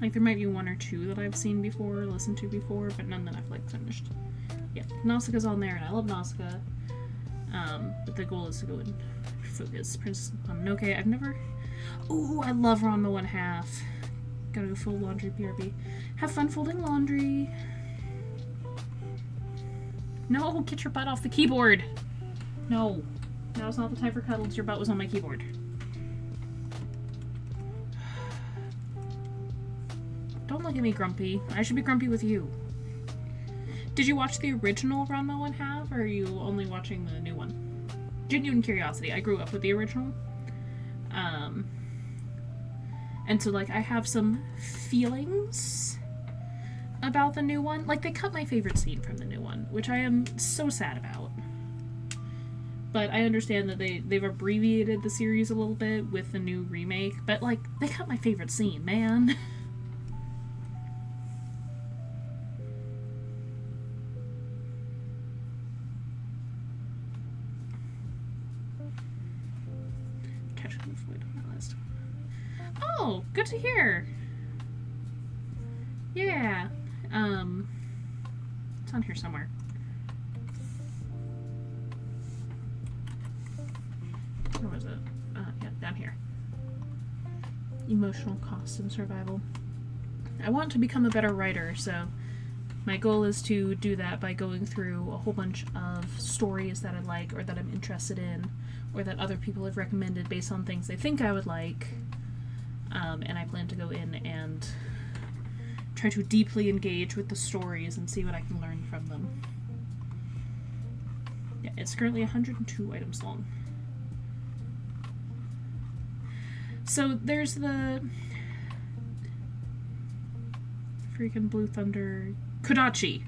Like, there might be one or two that I've seen before, listened to before, but none that I've, like, finished. Yeah, Nausicaa's on there, and I love Nausicaa. But the goal is to go and focus Princess Mononoke. I've never... Ooh, I love Ranma 1/2. Gotta go fold laundry, BRB. Have fun folding laundry. No, get your butt off the keyboard. No. Now's not the time for cuddles. Your butt was on my keyboard. Don't look at me grumpy. I should be grumpy with you. Did you watch the original Ranma 1/2, or are you only watching the new one? Genuine curiosity. I grew up with the original. And so, like, I have some feelings about the new one. Like, they cut my favorite scene from the new one, which I am so sad about. But I understand that they've abbreviated the series a little bit with the new remake. But, like, they cut my favorite scene, man. Oh, good to hear. Yeah. It's on here somewhere. Where was it? Yeah, down here. Emotional cost and survival. I want to become a better writer, so my goal is to do that by going through a whole bunch of stories that I like or that I'm interested in or that other people have recommended based on things they think I would like. And I plan to go in and try to deeply engage with the stories and see what I can learn from them. Yeah, it's currently 102 items long. So there's the freaking Blue Thunder Kodachi.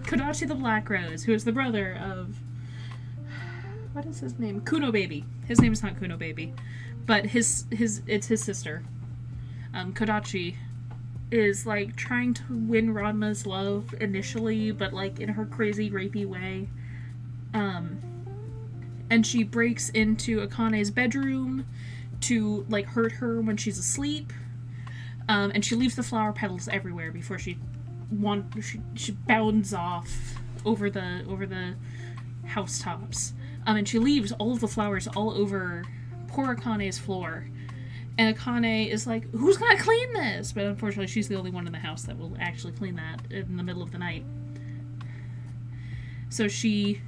Kodachi the Black Rose, who is the brother of, what is his name? Kuno Baby. His name is not Kuno Baby, but it's his sister. Kodachi is like trying to win Ranma's love initially, but like in her crazy rapey way. And she breaks into Akane's bedroom to like hurt her when she's asleep. And she leaves the flower petals everywhere before she bounds off over the housetops. And she leaves all of the flowers all over poor Akane's floor. And Akane is like, who's gonna clean this? But unfortunately, she's the only one in the house that will actually clean that in the middle of the night. So she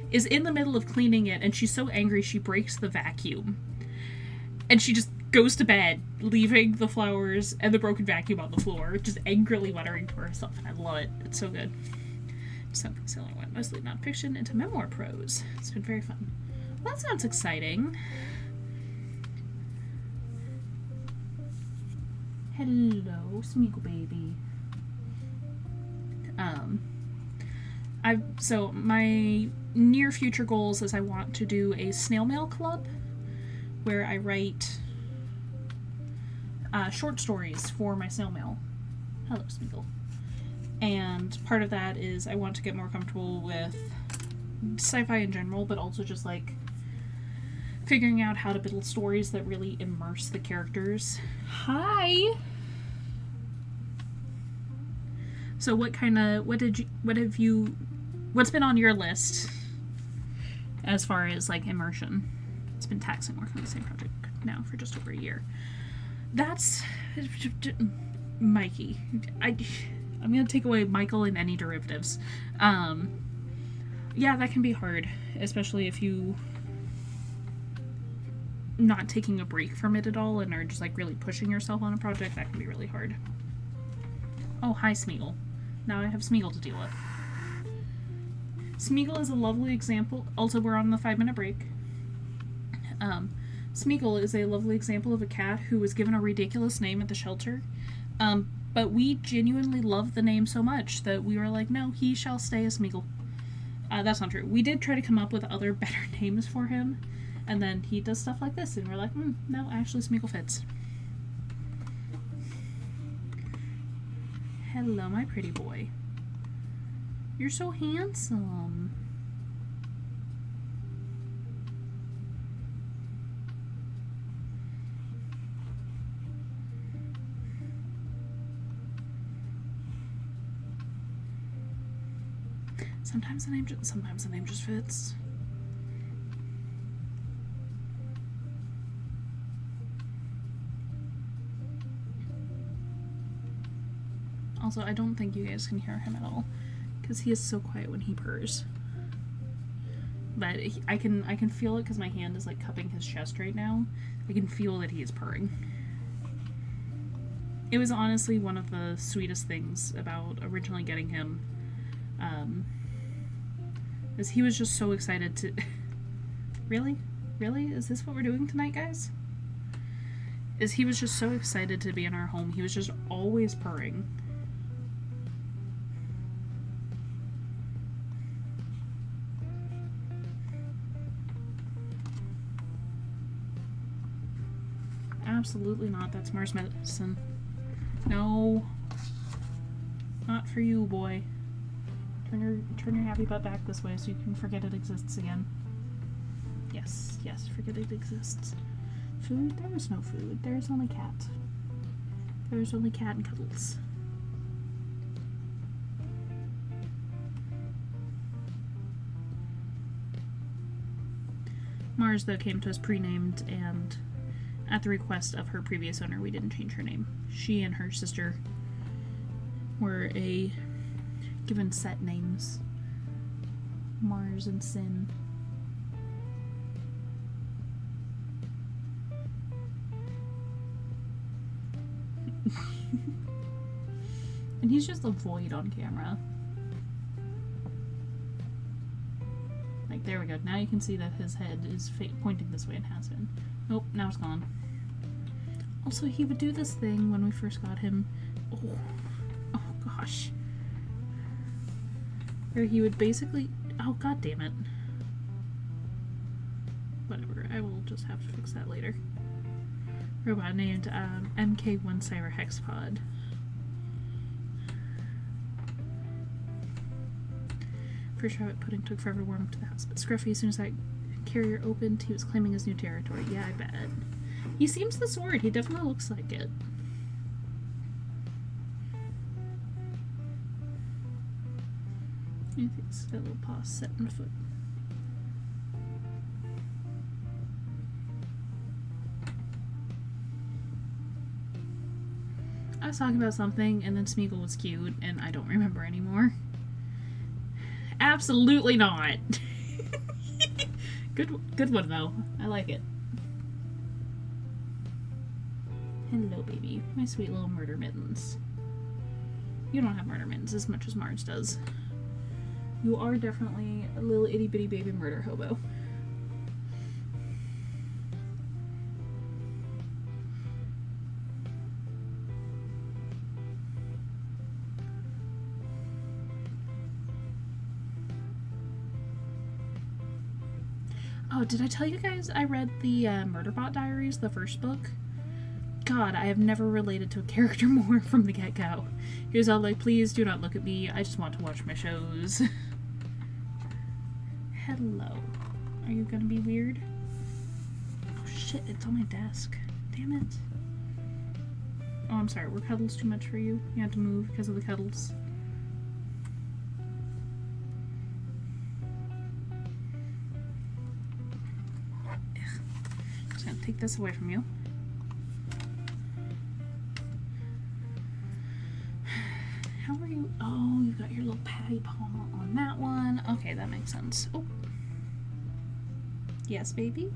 is in the middle of cleaning it, and she's so angry she breaks the vacuum. And she just goes to bed, leaving the flowers and the broken vacuum on the floor, just angrily muttering to herself. And I love it. It's so good. Something sailing went mostly nonfiction into memoir prose. It's been very fun. Well, that sounds exciting. Hello, Smeagol baby. So my near future goals is I want to do a snail mail club where I write short stories for my snail mail. Hello, Smeagol. And part of that is I want to get more comfortable with sci-fi in general, but also just like figuring out how to build stories that really immerse the characters. Hi. So what's been on your list as far as like immersion? It's been taxing working on the same project now for just over a year. That's Mikey. I'm gonna take away Michael and any derivatives. Yeah, that can be hard, especially if you not taking a break from it at all and are just like really pushing yourself on a project. That can be really hard. Oh, hi, Smeagol. Now I have Smeagol to deal with. Smeagol is a lovely example. Also, we're on the 5-minute break. Smeagol is a lovely example of a cat who was given a ridiculous name at the shelter. But we genuinely love the name so much that we were like, no, he shall stay as Smeagol. That's not true. We did try to come up with other better names for him, and then he does stuff like this, and we're like, no, actually Smeagol fits. Hello, my pretty boy. You're so handsome. Sometimes the name just fits. Also, I don't think you guys can hear him at all because he is so quiet when he purrs. But I can feel it because my hand is like cupping his chest right now. I can feel that he is purring. It was honestly one of the sweetest things about originally getting him. Is he was just so excited to... Really? Really? Is this what we're doing tonight, guys? He was just so excited to be in our home. He was just always purring. Absolutely not. That's Mars medicine. No. Not for you, boy. Turn your happy butt back this way so you can forget it exists again. Yes, forget it exists. food? There was no food. There's only cat. There's only cat and cuddles. Mars, though, came to us pre-named, and at the request of her previous owner, we didn't change her name. She and her sister were given set names. Mars and Sin. And he's just a void on camera. Like, there we go. Now you can see that his head is pointing this way and has been. Nope, now it's gone. Also, he would do this thing when we first got him. Oh gosh. Where he would basically... Oh, god damn it. Whatever, I will just have to fix that later. Robot named MK1 Cyber Hexpod. First rabbit pudding took forever to warm up to the house, but Scruffy, as soon as that carrier opened, he was claiming his new territory. Yeah, I bet. He seems the sort. He definitely looks like it. I think it's got a little paw set in the foot. I was talking about something, and then Smeagol was cute, and I don't remember anymore. Absolutely not. Good one though. I like it. Hello, baby. My sweet little murder mittens. You don't have murder mittens as much as Marge does. You are definitely a little itty bitty baby murder hobo. Oh, did I tell you guys I read the Murderbot Diaries, the first book? God, I have never related to a character more from the get-go. He was all like, please do not look at me, I just want to watch my shows. Hello. Are you gonna be weird? Oh shit, it's on my desk. Damn it. Oh, I'm sorry, were cuddles too much for you? You had to move because of the cuddles? Take this away from you. How are you? Oh, you've got your little patty paw on that one. Okay, that makes sense. Oh. Yes, baby?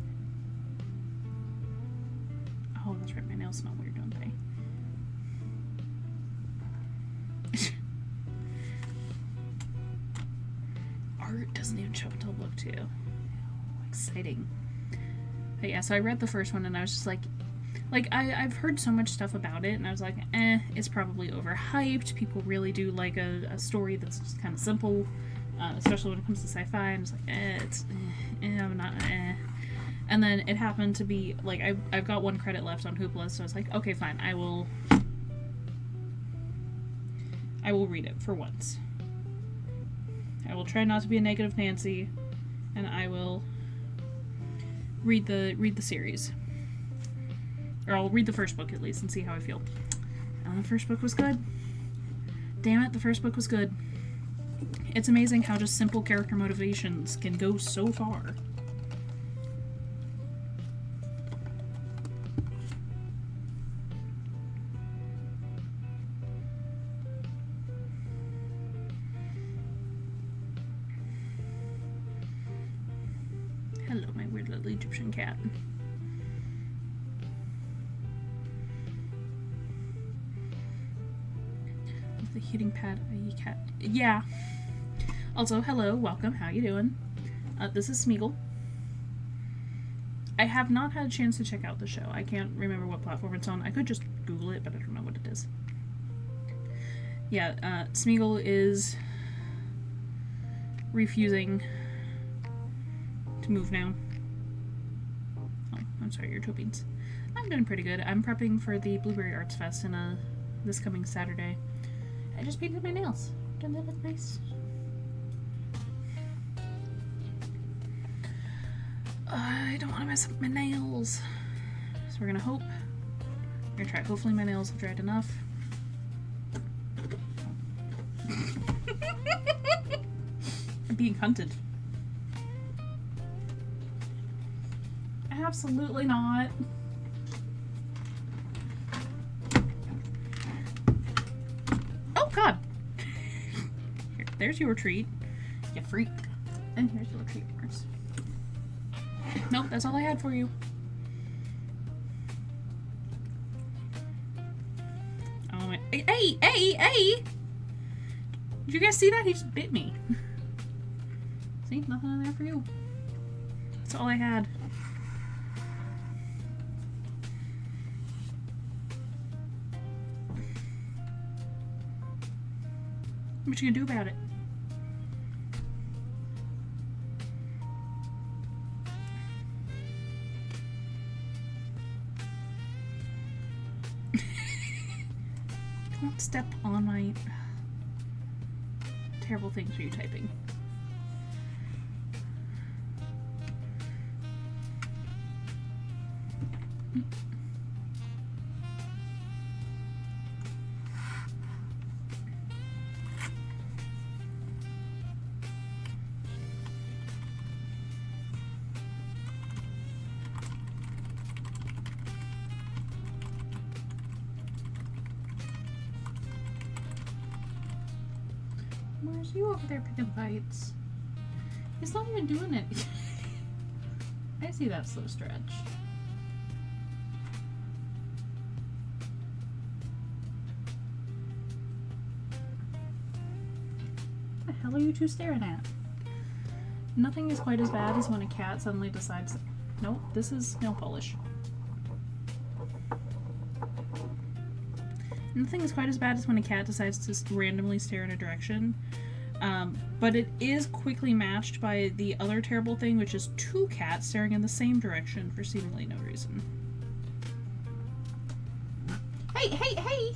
Oh, that's right. My nails smell weird, don't they? Art doesn't even show up until book 2. Oh, exciting. But yeah, so I read the first one and I was just like I've heard so much stuff about it and I was like, it's probably overhyped. People really do like a story that's just kind of simple, especially when it comes to sci-fi. And it's like, I'm not, And then it happened to be, like, I've got one credit left on Hoopla, so I was like, okay, fine, I will read it for once. I will try not to be a negative Nancy, and I will read the series. Or I'll read the first book at least and see how I feel. And the first book was good. Damn it, the first book was good. It's amazing how just simple character motivations can go so far. Hello, my weird little Egyptian cat. The heating pad, cat. Yeah. Also, hello, welcome. How you doing? This is Smeagol. I have not had a chance to check out the show. I can't remember what platform it's on. I could just Google it, but I don't know what it is. Yeah, Smeagol is refusing to move now. Oh, I'm sorry, your toe beans. I'm doing pretty good. I'm prepping for the Blueberry Arts Fest in this coming Saturday. I just painted my nails. Don't they look nice? I don't want to mess up my nails. we're gonna hope. We're gonna try. Hopefully my nails have dried enough. I'm being hunted. Absolutely not. Oh God! Here, there's your treat, you freak. And here's your treat, Mars. Nope, that's all I had for you. Oh my! Hey! Did you guys see that? He just bit me. See, nothing in there for you. That's all I had. What you gonna do about it? Don't step on my terrible things for you typing. Mars, you over there picking fights? He's not even doing it. I see that slow stretch. What the hell are you two staring at? Nothing is quite as bad as when a cat suddenly decides, nope, this is nail polish. Nothing is quite as bad as when a cat decides to randomly stare in a direction. But it is quickly matched by the other terrible thing, which is two cats staring in the same direction for seemingly no reason. Hey!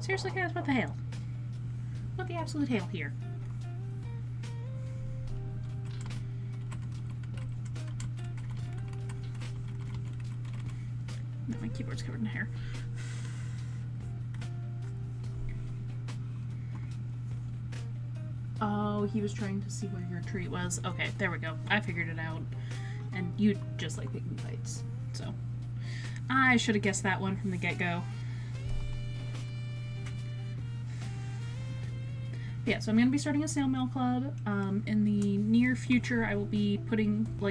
Seriously, guys, what the hell? What the absolute hell here? No, my keyboard's covered in hair. Oh, he was trying to see where your treat was. Okay, there we go. I figured it out. And you just like picking fights. So, I should have guessed that one from the get-go. Yeah, so I'm going to be starting a snail mail club. In the near future, I will be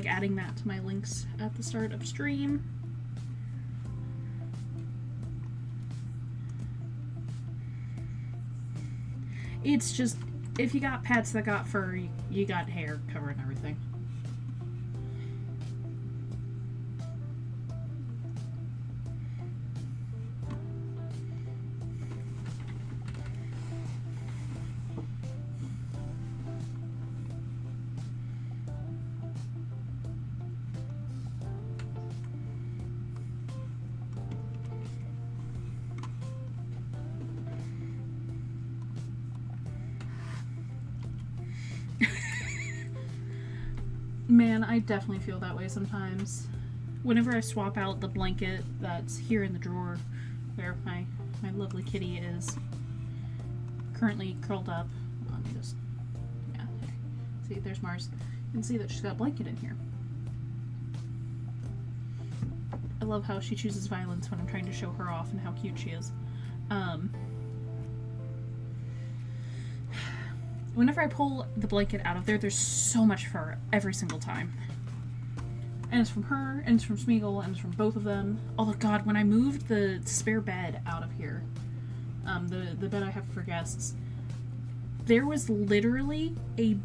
adding that to my links at the start of stream. It's just, if you got pets that got fur, you got hair covering everything. Man, I definitely feel that way sometimes. Whenever I swap out the blanket that's here in the drawer where my lovely kitty is currently curled up. Let me just, yeah, see, there's Mars. You can see that she's got a blanket in here. I love how she chooses violence when I'm trying to show her off and how cute she is. Whenever I pull the blanket out of there, there's so much fur every single time. And it's from her, and it's from Smeagol, and it's from both of them. Oh God, when I moved the spare bed out of here, the bed I have for guests, there was literally a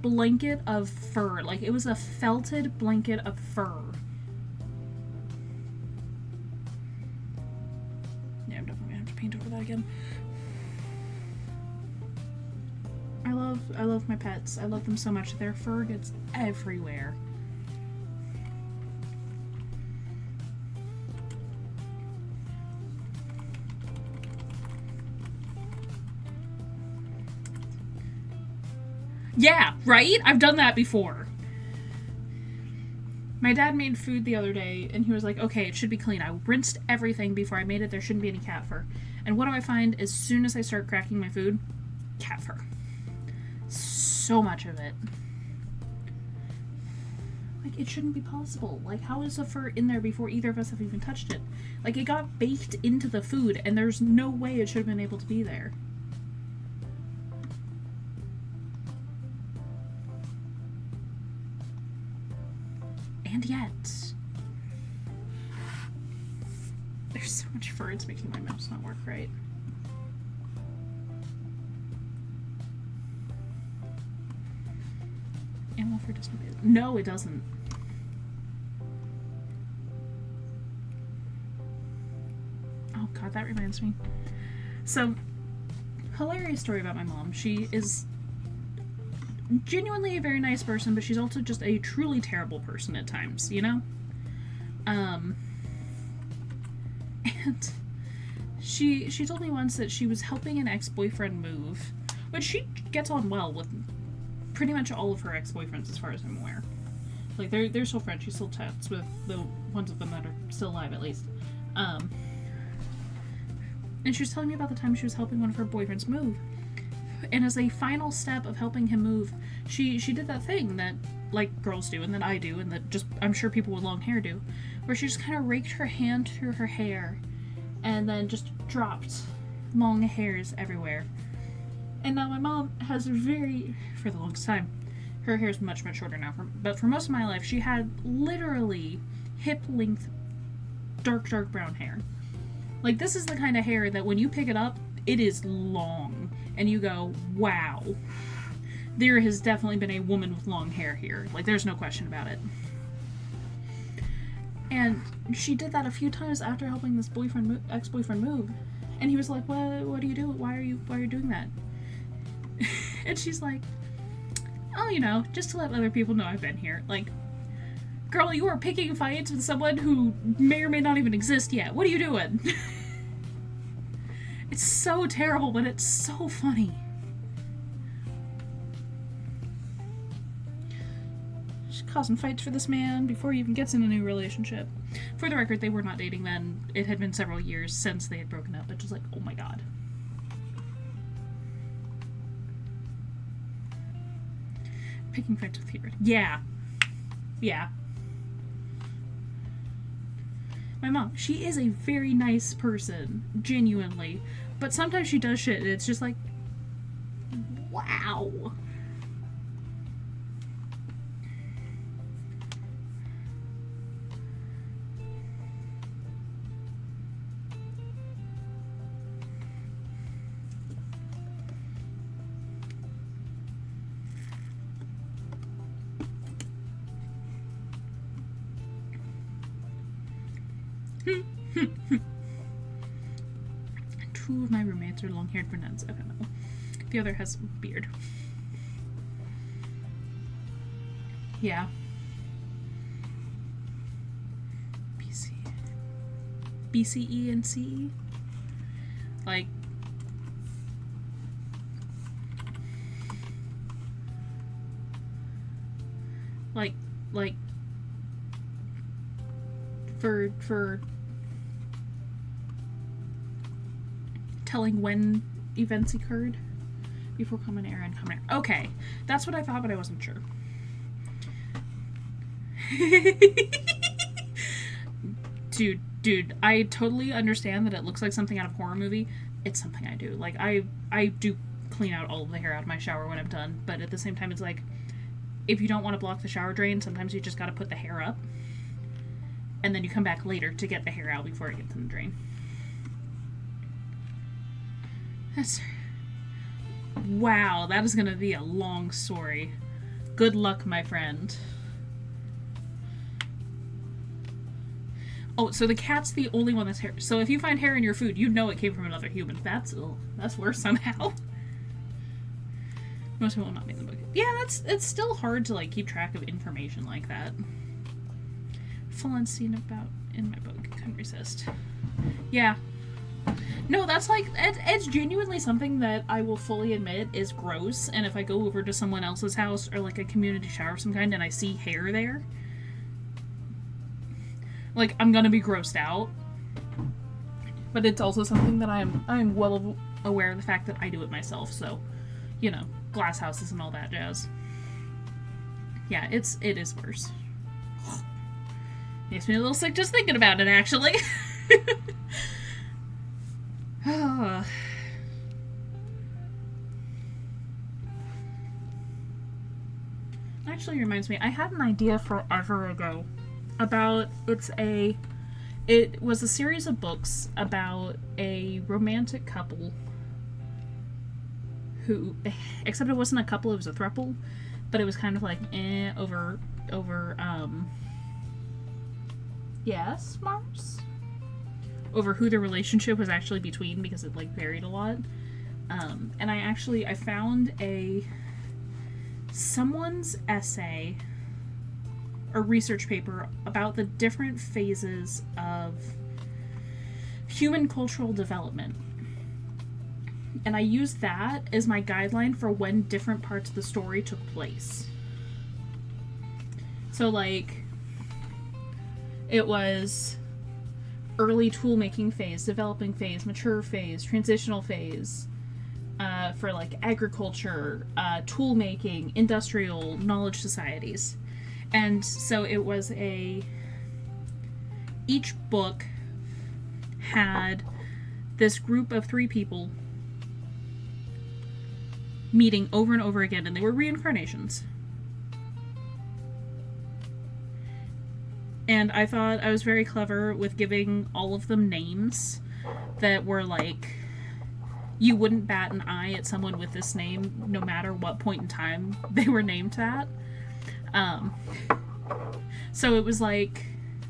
blanket of fur. Like, it was a felted blanket of fur. Yeah, I'm definitely gonna have to paint over that again. I love my pets. I love them so much. Their fur gets everywhere. Yeah, right? I've done that before. My dad made food the other day, and he was like, okay, it should be clean. I rinsed everything before I made it. There shouldn't be any cat fur. And what do I find as soon as I start cracking my food? Cat fur. So much of it. Like, it shouldn't be possible. Like, how is the fur in there before either of us have even touched it? Like, it got baked into the food, and there's no way it should have been able to be there. And yet, there's so much fur, it's making my mouse not work right. Animal fur doesn't. No, it doesn't. Oh god, that reminds me. So, hilarious story about my mom. She is genuinely a very nice person, but she's also just a truly terrible person at times, you know? And she told me once that she was helping an ex-boyfriend move, which she gets on well with pretty much all of her ex-boyfriends as far as I'm aware. Like, they're still friends. She still chats with the ones of them that are still alive, at least. And she was telling me about the time she was helping one of her boyfriends move. And as a final step of helping him move, she did that thing that, like, girls do, and that I do, and that just, I'm sure people with long hair do, where she just kind of raked her hand through her hair, and then just dropped long hairs everywhere. And now my mom has for the longest time, her hair is much, much shorter now, but for most of my life, she had literally hip-length, dark brown hair. Like, this is the kind of hair that when you pick it up, it is long, and you go, wow, there has definitely been a woman with long hair here. Like, there's no question about it. And she did that a few times after helping this ex-boyfriend move, and he was like, what do you do? Why are you doing that? And she's like, oh, you know, just to let other people know I've been here. Like, girl, you are picking fights with someone who may or may not even exist yet. What are you doing? It's so terrible, but it's so funny. She's causing fights for this man before he even gets in a new relationship. For the record, they were not dating then. It had been several years since they had broken up, but just like, oh my god. Picking fights with Hubert. Yeah. Yeah. My mom, she is a very nice person, genuinely, but sometimes she does shit and it's just like, wow. Two of my roommates are long-haired brunettes. I don't know. The other has a beard. Yeah. BCE and CE? Like, for telling when events occurred before Common Era and Common Era. Okay, that's what I thought, but I wasn't sure. Dude, I totally understand that it looks like something out of a horror movie. It's something I do. Like, I do clean out all of the hair out of my shower when I'm done, but at the same time, it's like, if you don't want to block the shower drain, sometimes you just gotta put the hair up, and then you come back later to get the hair out before it gets in the drain. Wow, that is gonna be a long story. Good luck, my friend. Oh, so the cat's the only one that's hair. So if you find hair in your food, you know it came from another human. That's worse somehow. Most people will not make the book. Yeah, it's still hard to, like, keep track of information like that. Full on scene about in my book. Couldn't resist. Yeah. No, that's like, it's genuinely something that I will fully admit is gross. And if I go over to someone else's house or like a community shower of some kind and I see hair there, like, I'm gonna be grossed out. But it's also something that I'm well aware of the fact that I do it myself. So, you know, glass houses and all that jazz. Yeah, it is worse. Makes me a little sick just thinking about it, actually. Actually reminds me, I had an idea forever ago about, it was a series of books about a romantic couple who, except it wasn't a couple, it was a throuple, but it was kind of like over yes, Mars? Over who the relationship was actually between, because it like varied a lot. And I found someone's essay or research paper about the different phases of human cultural development. And I used that as my guideline for when different parts of the story took place. So, like, it was early tool-making phase, developing phase, mature phase, transitional phase, for, like, agriculture, tool-making, industrial, knowledge societies. And so it was each book had this group of 3 people meeting over and over again, and they were reincarnations. And I thought I was very clever with giving all of them names that were like, you wouldn't bat an eye at someone with this name no matter what point in time they were named that. So it was like,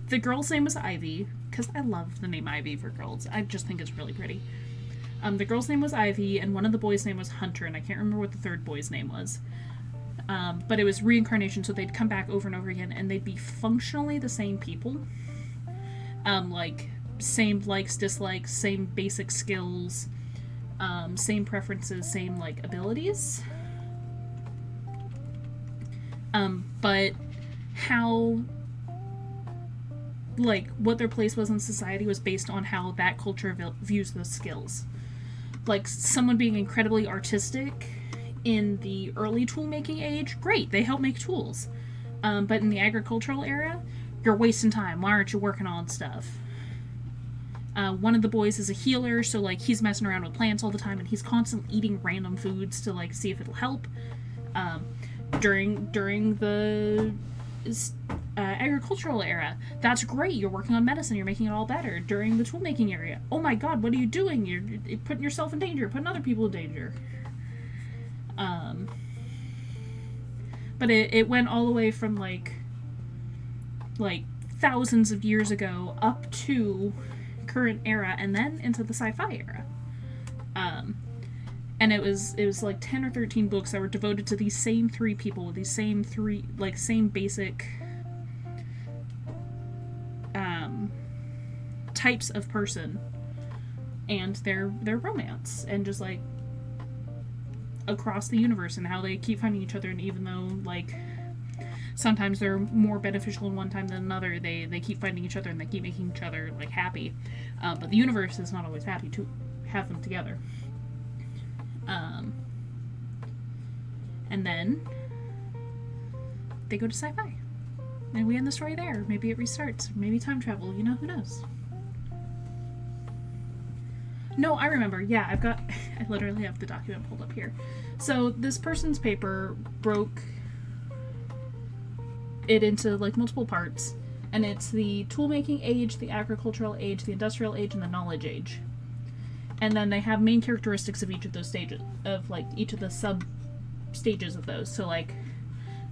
the girl's name was Ivy, because I love the name Ivy for girls. I just think it's really pretty. The girl's name was Ivy, and one of the boys' name was Hunter, and I can't remember what the third boy's name was. But it was reincarnation, so they'd come back over and over again, and they'd be functionally the same people. Like, same likes, dislikes, same basic skills, same preferences, same, like, abilities. But how, like, what their place was in society was based on how that culture views those skills. Like, someone being incredibly artistic in the early tool-making age, great, they help make tools. But in the agricultural era, you're wasting time. Why aren't you working on stuff? One of the boys is a healer, so, like, he's messing around with plants all the time, and he's constantly eating random foods to, like, see if it'll help. During the agricultural era, that's great, you're working on medicine, you're making it all better. During the tool-making area, oh my god, what are you doing? You're putting yourself in danger, putting other people in danger. But it went all the way from, like thousands of years ago up to current era, and then into the sci-fi era. And it was like 10 or 13 books that were devoted to these same 3 people with these same basic types of person and their romance, and just like across the universe, and how they keep finding each other, and even though like sometimes they're more beneficial in one time than another, they keep finding each other and they keep making each other like happy, but the universe is not always happy to have them together. And then they go to sci-fi, and we end the story there. Maybe it restarts, maybe time travel, you know, who knows. No, I remember. Yeah, I literally have the document pulled up here. So this person's paper broke it into like multiple parts, and it's the tool-making age, the agricultural age, the industrial age, and the knowledge age. And then they have main characteristics of each of those stages, of like each of the sub stages of those. So like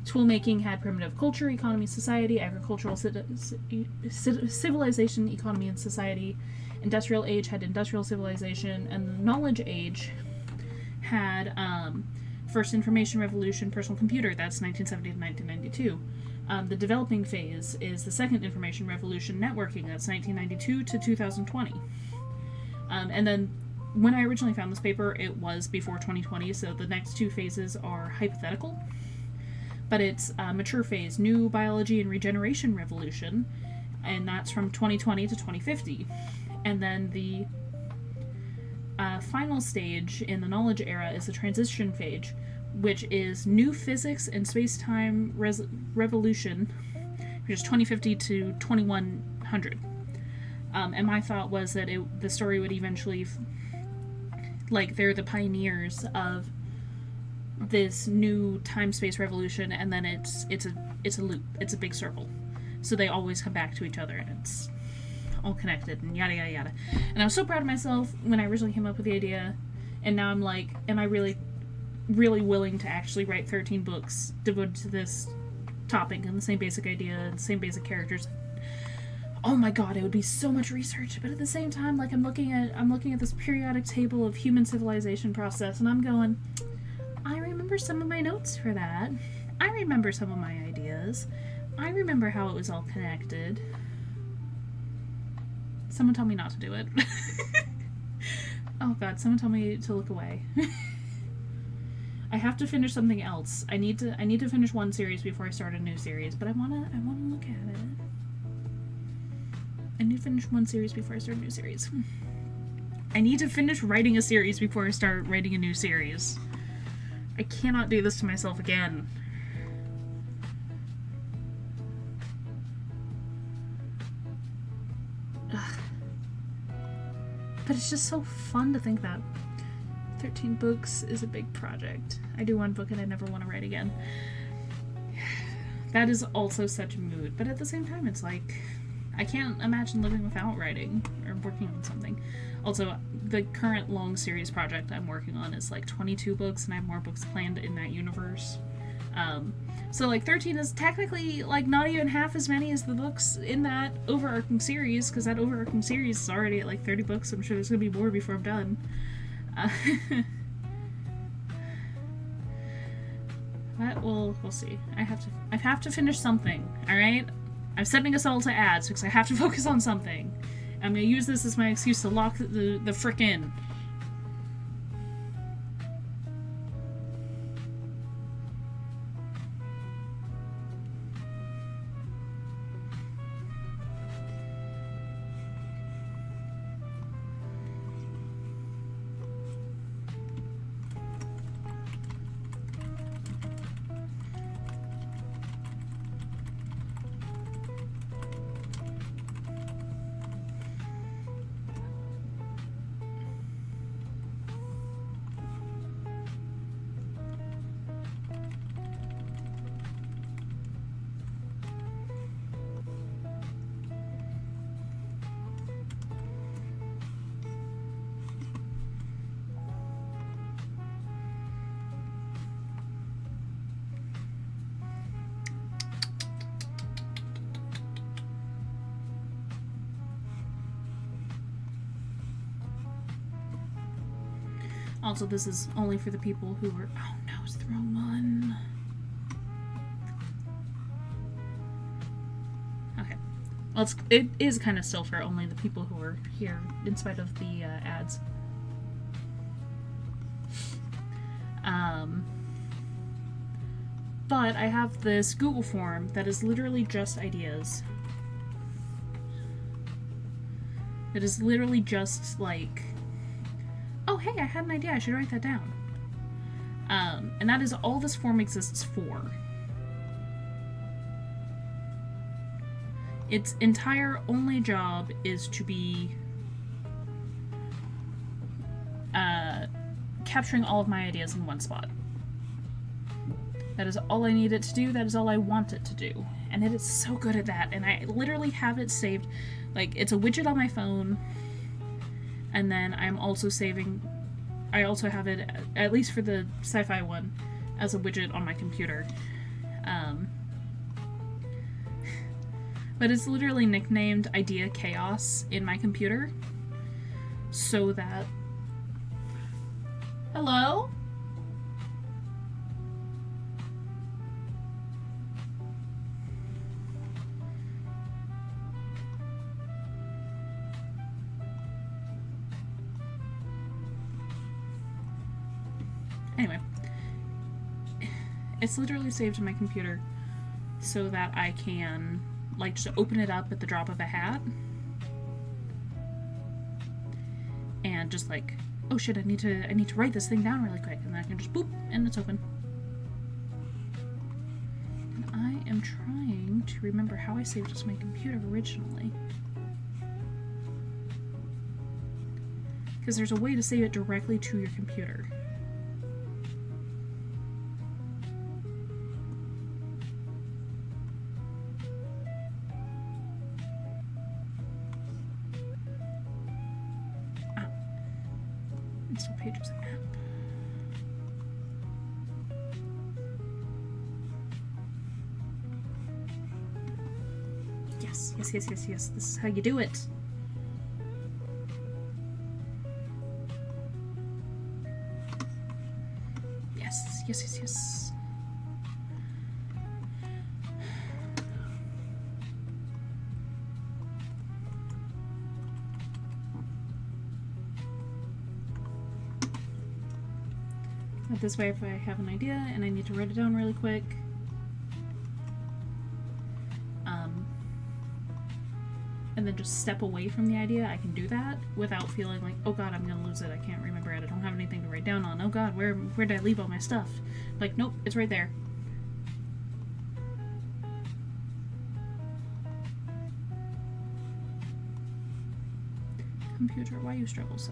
tool-making had primitive culture, economy, society; agricultural civilization, economy, and society; industrial age had industrial civilization; and the knowledge age had first information revolution, personal computer, that's 1970 to 1992. The developing phase is the second information revolution, networking, that's 1992 to 2020. And then when I originally found this paper, it was before 2020, so the next two phases are hypothetical. But it's mature phase, new biology and regeneration revolution, and that's from 2020 to 2050. And then the final stage in the knowledge era is the transition phase, which is new physics and space-time revolution, which is 2050 to 2100. And my thought was that the story would eventually, like, they're the pioneers of this new time-space revolution, and then it's a loop, it's a big circle, so they always come back to each other, and it's all connected, and yada yada yada. And I was so proud of myself when I originally came up with the idea, and now I'm like, am I really willing to actually write 13 books devoted to this topic and the same basic idea and the same basic characters? Oh my god, it would be so much research. But at the same time, like, I'm looking at this periodic table of human civilization process, and I'm going, I remember some of my notes for that. I remember some of my ideas. I remember how it was all connected. Someone tell me not to do it. Oh god, someone tell me to look away. I have to finish something else. I need to finish one series before I start a new series, but I wanna look at it. I need to finish one series before I start a new series. I need to finish writing a series before I start writing a new series. I cannot do this to myself again. Ugh. But it's just so fun to think that 13 books is a big project. I do one book and I never want to write again. That is also such a mood, but at the same time, it's like, I can't imagine living without writing or working on something. Also, the current long series project I'm working on is like 22 books, and I have more books planned in that universe. So like 13 is technically like not even half as many as the books in that overarching series, because that overarching series is already at like 30 books. I'm sure there's gonna be more before I'm done. But we'll see. I have to finish something. All right. I'm setting us all to ads because I have to focus on something. I'm gonna use this as my excuse to lock the frick in. Also, this is only for the people who were... Oh no, it's the wrong one. Okay. Well, it is kind of still for only the people who are here, in spite of the ads. But I have this Google form that is literally just ideas. It is literally just like, oh hey, I had an idea, I should write that down. And that is all this form exists for. Its entire only job is to be capturing all of my ideas in one spot. That is all I need it to do, that is all I want it to do. And it is so good at that, and I literally have it saved. Like, it's a widget on my phone, and then I'm also saving... I also have it, at least for the sci-fi one, as a widget on my computer. But it's literally nicknamed Idea Chaos in my computer, so that... Hello? Anyway, it's literally saved to my computer so that I can like just open it up at the drop of a hat and just like, oh shit, I need to write this thing down really quick, and then I can just boop and it's open. And I am trying to remember how I saved it to my computer originally. Because there's a way to save it directly to your computer. Install Pages app. Yes, yes, yes, yes, yes. This is how you do it. Yes, yes, yes, yes. This way, if I have an idea and I need to write it down really quick, and then just step away from the idea, I can do that without feeling like, oh god, I'm gonna lose it, I can't remember it, I don't have anything to write down on, oh god, where did I leave all my stuff? Like, nope, it's right there. Computer, why you struggle so?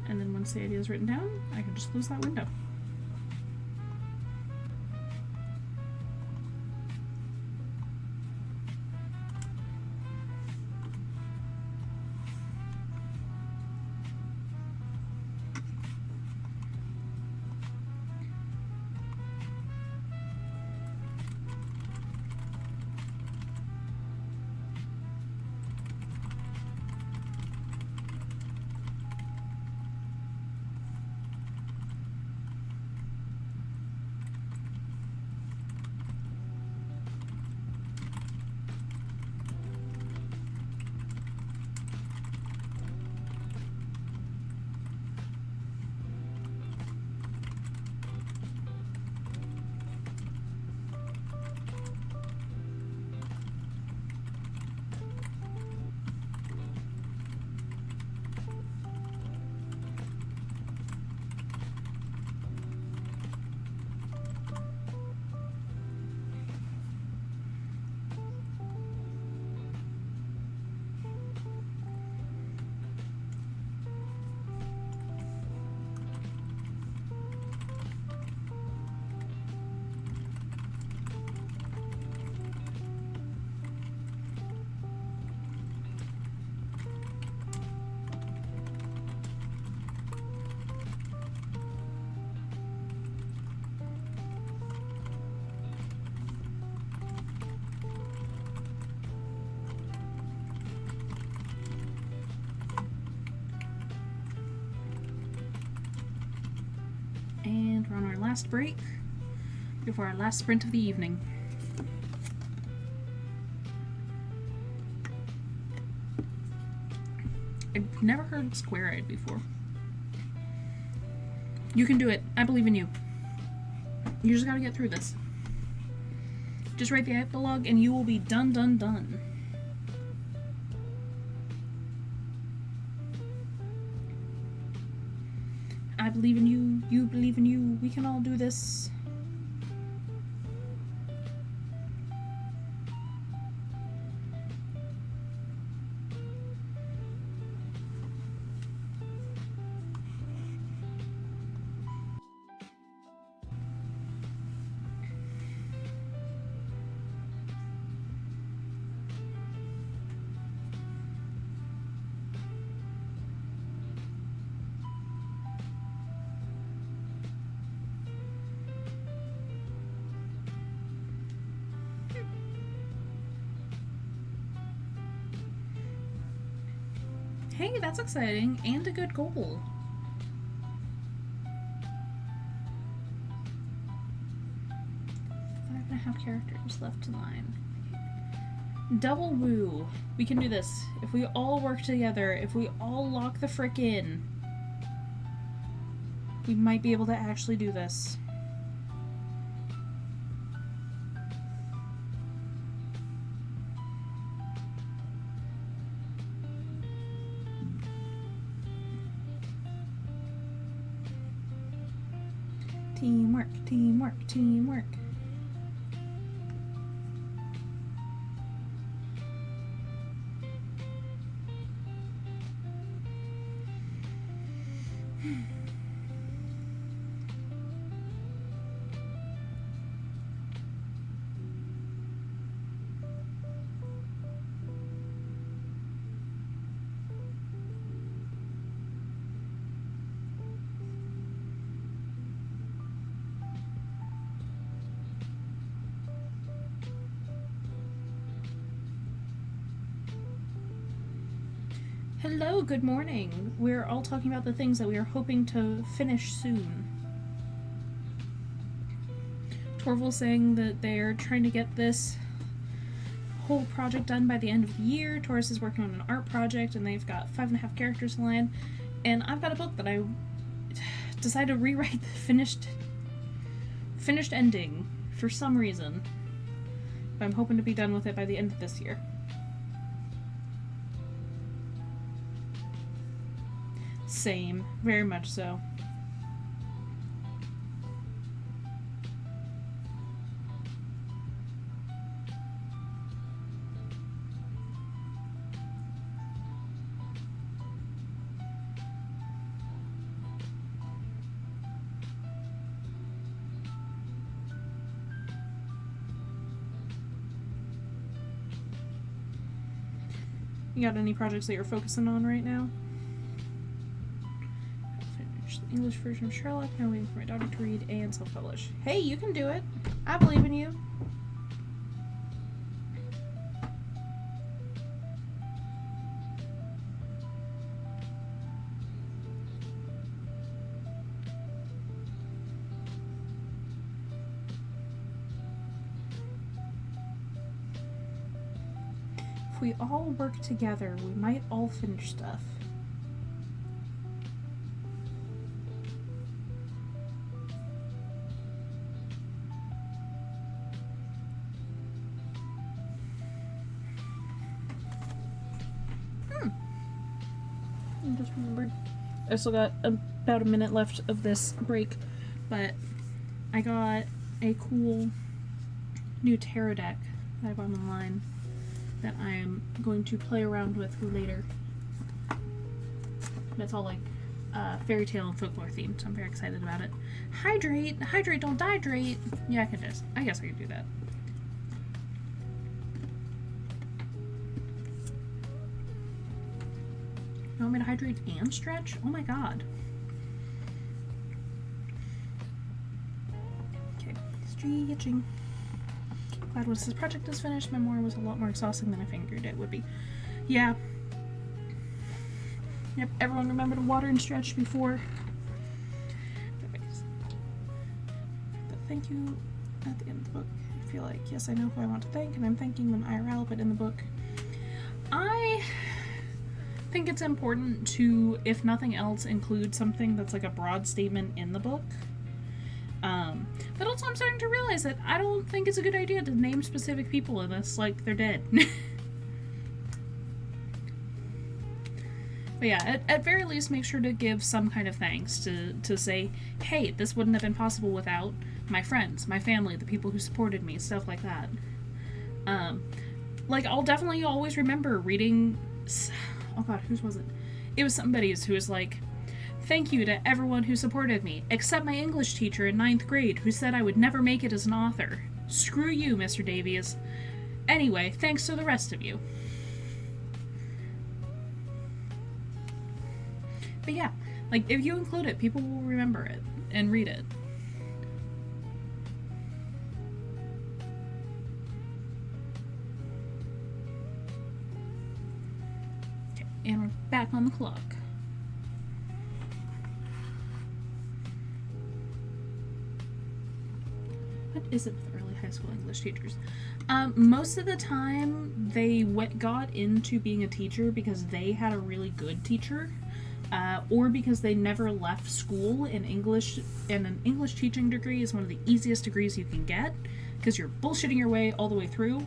And then once the idea is written down, I can just close that window. And we're on our last break before our last sprint of the evening. I've never heard square-eyed before. You can do it. I believe in you. You just gotta get through this. Just write the epilogue and you will be done, done, done. I believe in you. You believe in you. We can all do this. Hey, that's exciting and a good goal. 5.5 characters left in line. Double woo. We can do this. If we all work together, if we all lock the frick in, we might be able to actually do this. Teamwork, teamwork, teamwork. Hello, good morning. We're all talking about the things that we are hoping to finish soon. Torval's saying that they're trying to get this whole project done by the end of the year. Taurus is working on an art project and they've got 5.5 characters in line. And I've got a book that I decided to rewrite the finished ending for some reason. But I'm hoping to be done with it by the end of this year. Same, very much so. You got any projects that you're focusing on right now? The English version of Sherlock, now waiting for my daughter to read and self-publish. Hey, you can do it. I believe in you. If we all work together, we might all finish stuff. I just remembered. I still got about a minute left of this break, but I got a cool new tarot deck that I bought online that I'm going to play around with later. It's all like fairy tale and folklore themed, so I'm very excited about it. Hydrate, don't dehydrate. Yeah, I guess I can do that. You want me to hydrate and stretch? Oh my god. Okay, stretching. Glad once this project is finished, memoir was a lot more exhausting than I figured it would be. Yeah. Yep, everyone remember to water and stretch before. The thank you at the end of the book. I feel like, yes, I know who I want to thank, and I'm thanking them IRL, but in the book. I think it's important to, if nothing else, include something that's like a broad statement in the book. But also I'm starting to realize that I don't think it's a good idea to name specific people unless, like, they're dead. But yeah, at very least make sure to give some kind of thanks to say, hey, this wouldn't have been possible without my friends, my family, the people who supported me, stuff like that. Like, I'll definitely always remember reading, oh god, whose was it? It was somebody's who was like, thank you to everyone who supported me, except my English teacher in 9th grade who said I would never make it as an author. Screw you, Mr. Davies. Anyway, thanks to the rest of you. But yeah, like, if you include it, people will remember it and read it. Okay, and we're back on the clock. What is it with early high school English teachers? Most of the time, they got into being a teacher because they had a really good teacher, or because they never left school. In English, and an English teaching degree is one of the easiest degrees you can get because you're bullshitting your way all the way through,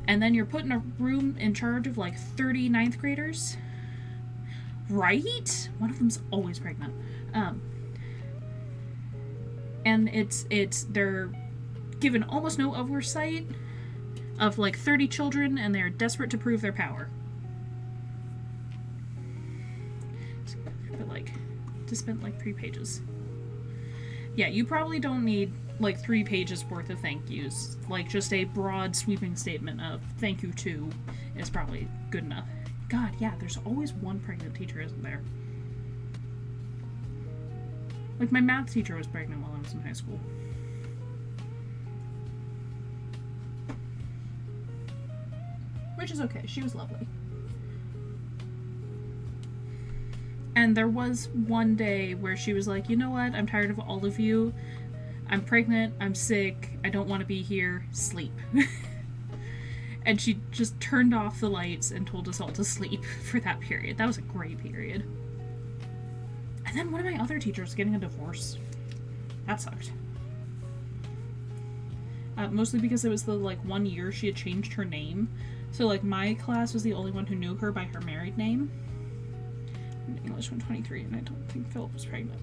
and then you're put in a room in charge of like 30 ninth graders. Right? One of them's always pregnant. And they're given almost no oversight of like 30 children, and they're desperate to prove their power. But like, to spend like 3 pages. Yeah, you probably don't need like 3 pages worth of thank yous. Like, just a broad sweeping statement of thank you to is probably good enough. God, yeah, there's always one pregnant teacher, isn't there? Like, my math teacher was pregnant while I was in high school. Which is okay. She was lovely. And there was one day where she was like, you know what? I'm tired of all of you. I'm pregnant. I'm sick. I don't want to be here. Sleep. And she just turned off the lights and told us all to sleep for that period. That was a great period. And then one of my other teachers getting a divorce. That sucked. Mostly because it was the, like, 1 year she had changed her name. So, like, my class was the only one who knew her by her married name. In English 123, and I don't think Philip was pregnant.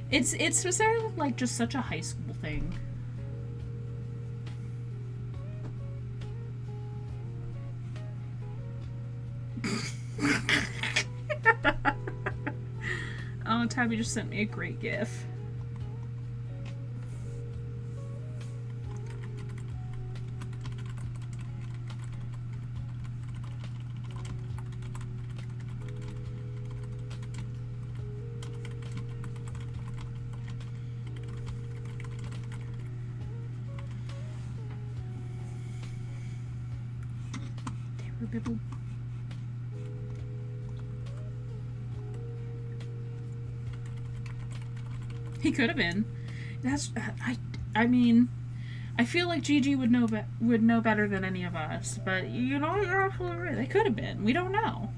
It's sort of like just such a high school thing. Oh, Tabby just sent me a great gif. Bibble. He could have been. That's I mean, I feel like Gigi would know better than any of us. But you know, you're absolutely right. They could have been. We don't know.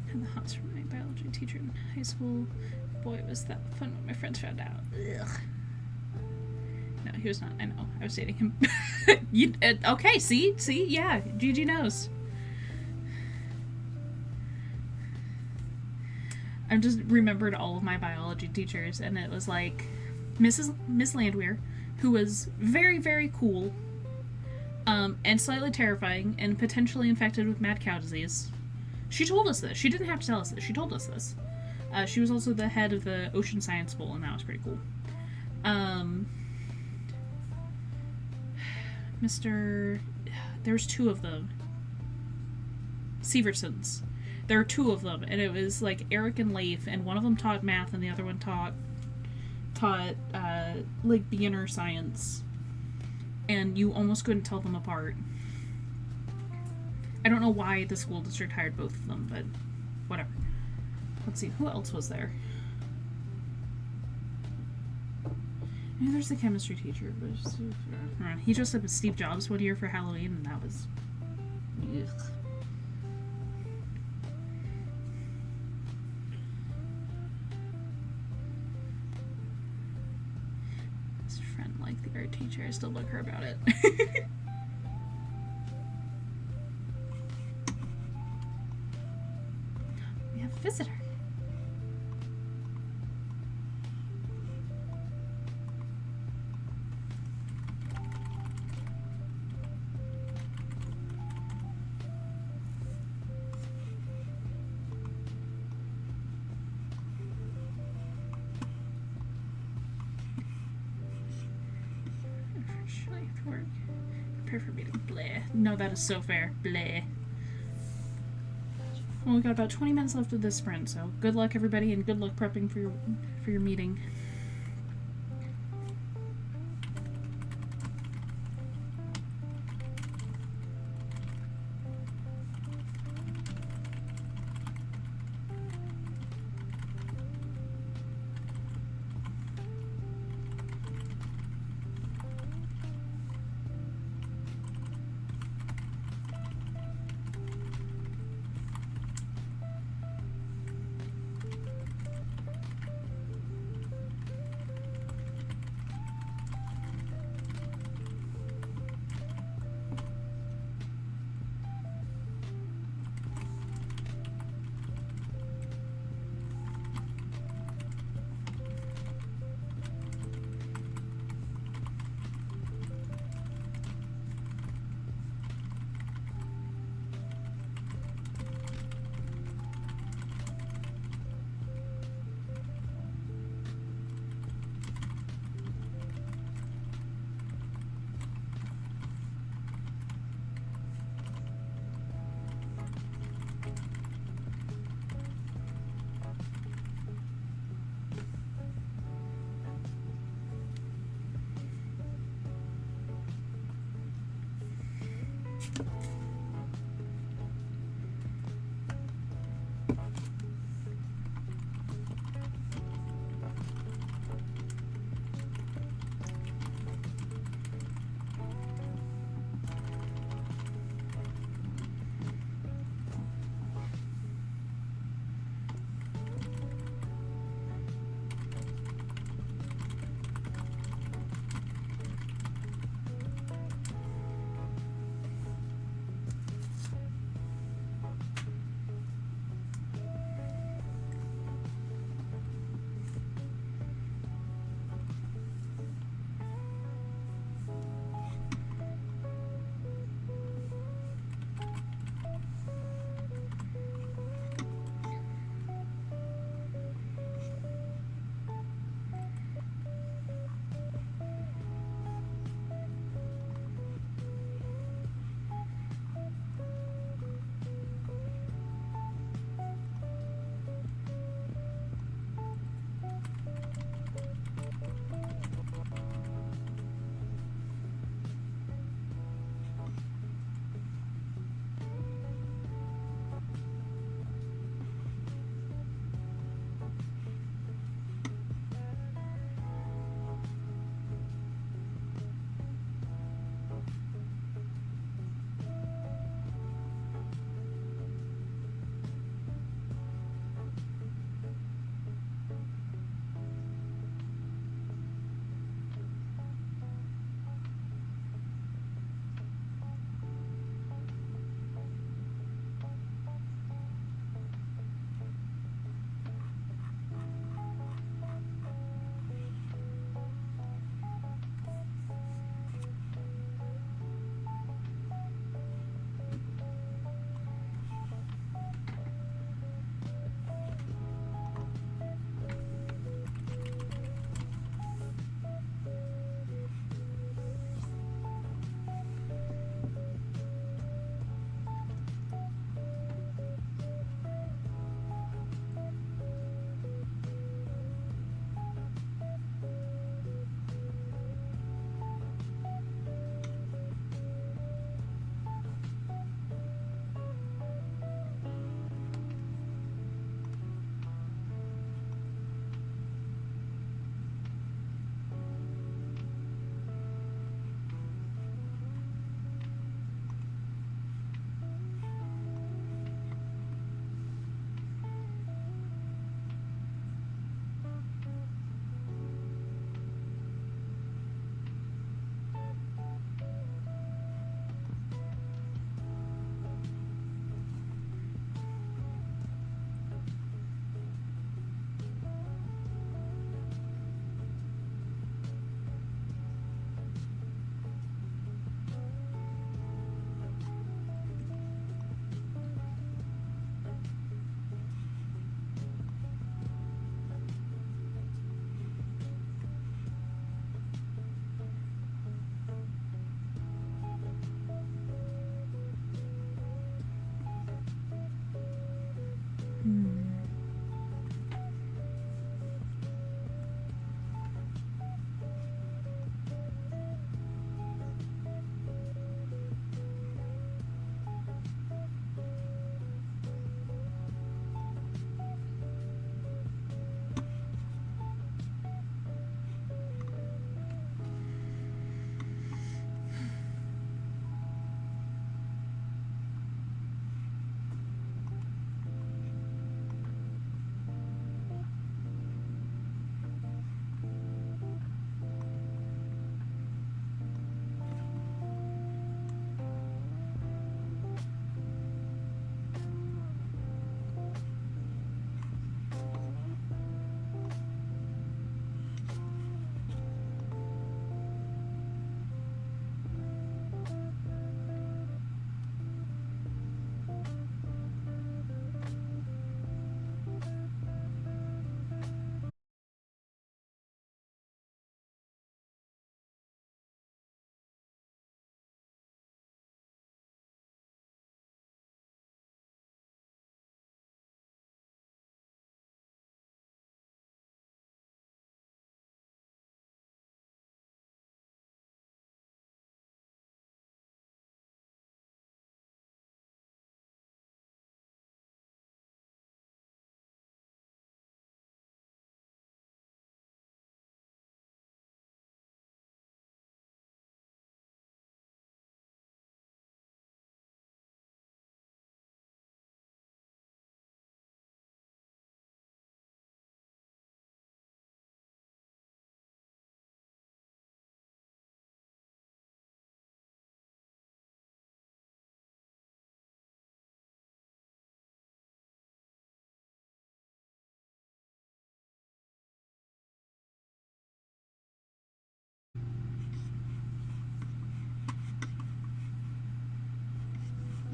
And the hots from my biology teacher in high school. Boy, was that fun when my friends found out. Ugh. No, he was not. I know. I was dating him. Okay, see? Yeah, Gigi knows. I just remembered all of my biology teachers, and it was like Miss Landwehr, who was very, very cool, and slightly terrifying, and potentially infected with mad cow disease. She told us this. She didn't have to tell us this. She told us this. She was also the head of the Ocean Science Bowl, and that was pretty cool. There's 2 of them. Seversons. There are 2 of them, and it was like Eric and Leif, and one of them taught math, and the other one taught like beginner science, and you almost couldn't tell them apart. I don't know why the school district hired both of them, but whatever. Let's see, who else was there? Maybe there's the chemistry teacher, but he dressed up as Steve Jobs one year for Halloween, and that was... Ugh. His friend liked the art teacher. I still bug her about it. We have a visitor. prepare for meeting. Bleh. No, that is so fair. Bleh. Well, we got about 20 minutes left of this sprint, so good luck, everybody, and good luck prepping for your meeting.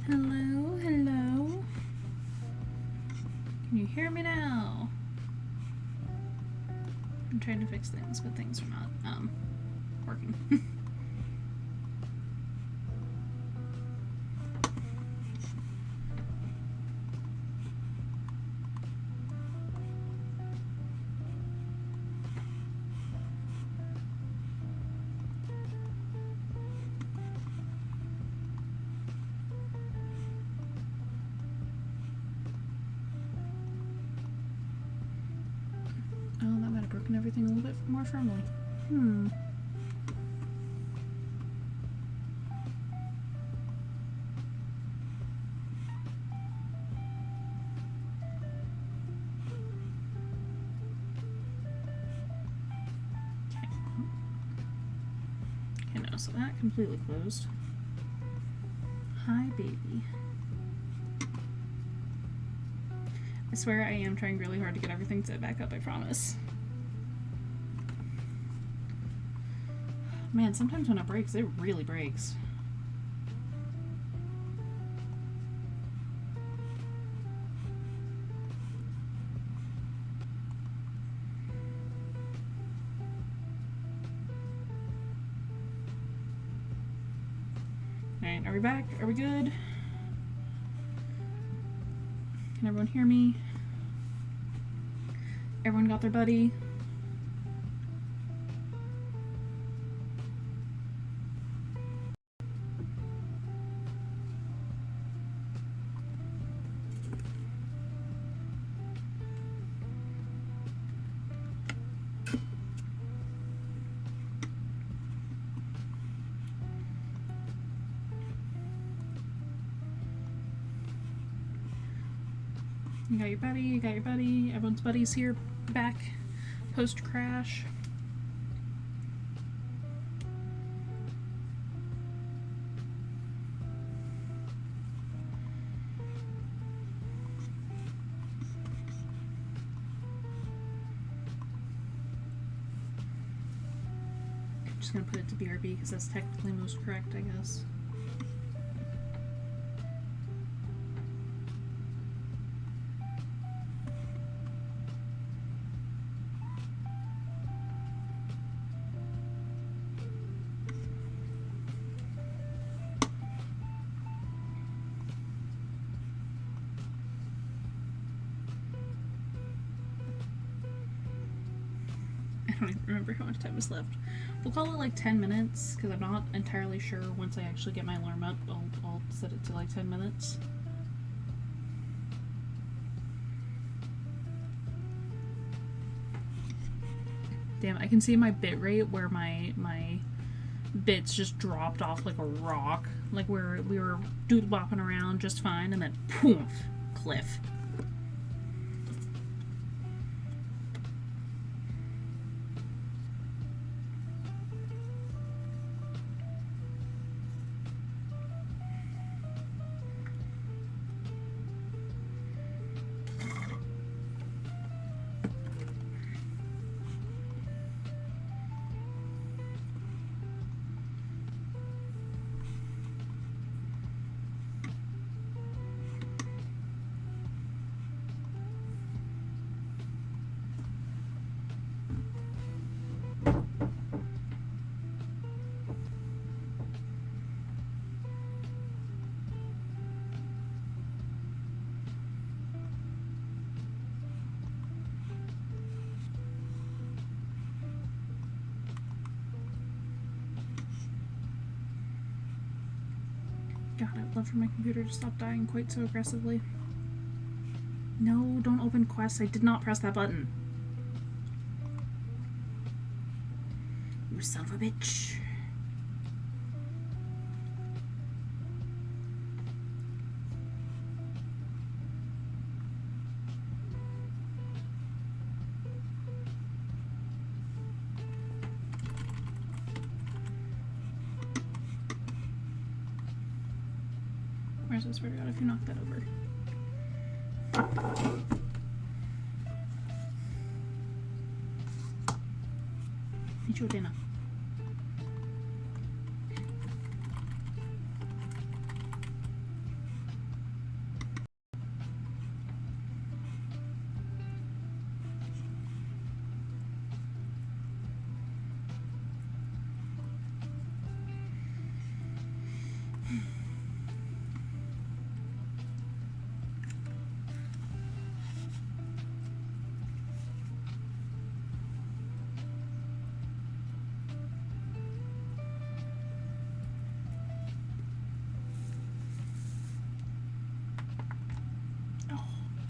Hello, hello. Can you hear me now? I'm trying to fix things, but things are not working. Oh, that might have broken everything a little bit more firmly. Okay, no, so that completely closed. Hi, baby. I swear I am trying really hard to get everything set back up, I promise. Man, sometimes when it breaks, it really breaks. Alright, are we back? Are we good? Can everyone hear me? Everyone got their buddy? You got your buddy, you got your buddy. Everyone's buddy's here, back, post-crash. I'm just gonna put it to BRB because that's technically most correct, I guess. I don't even remember how much time is left. We'll call it like 10 minutes because I'm not entirely sure once I actually get my alarm up. I'll set it to like 10 minutes. Damn, I can see my bit rate where my bits just dropped off like a rock. Like we were doodle bopping around just fine and then poof, cliff. God, I'd love for my computer to stop dying quite so aggressively. No, don't open quests. I did not press that button. You son of a bitch. Where's this? Swear to God, if you knock that over. Eat your dinner.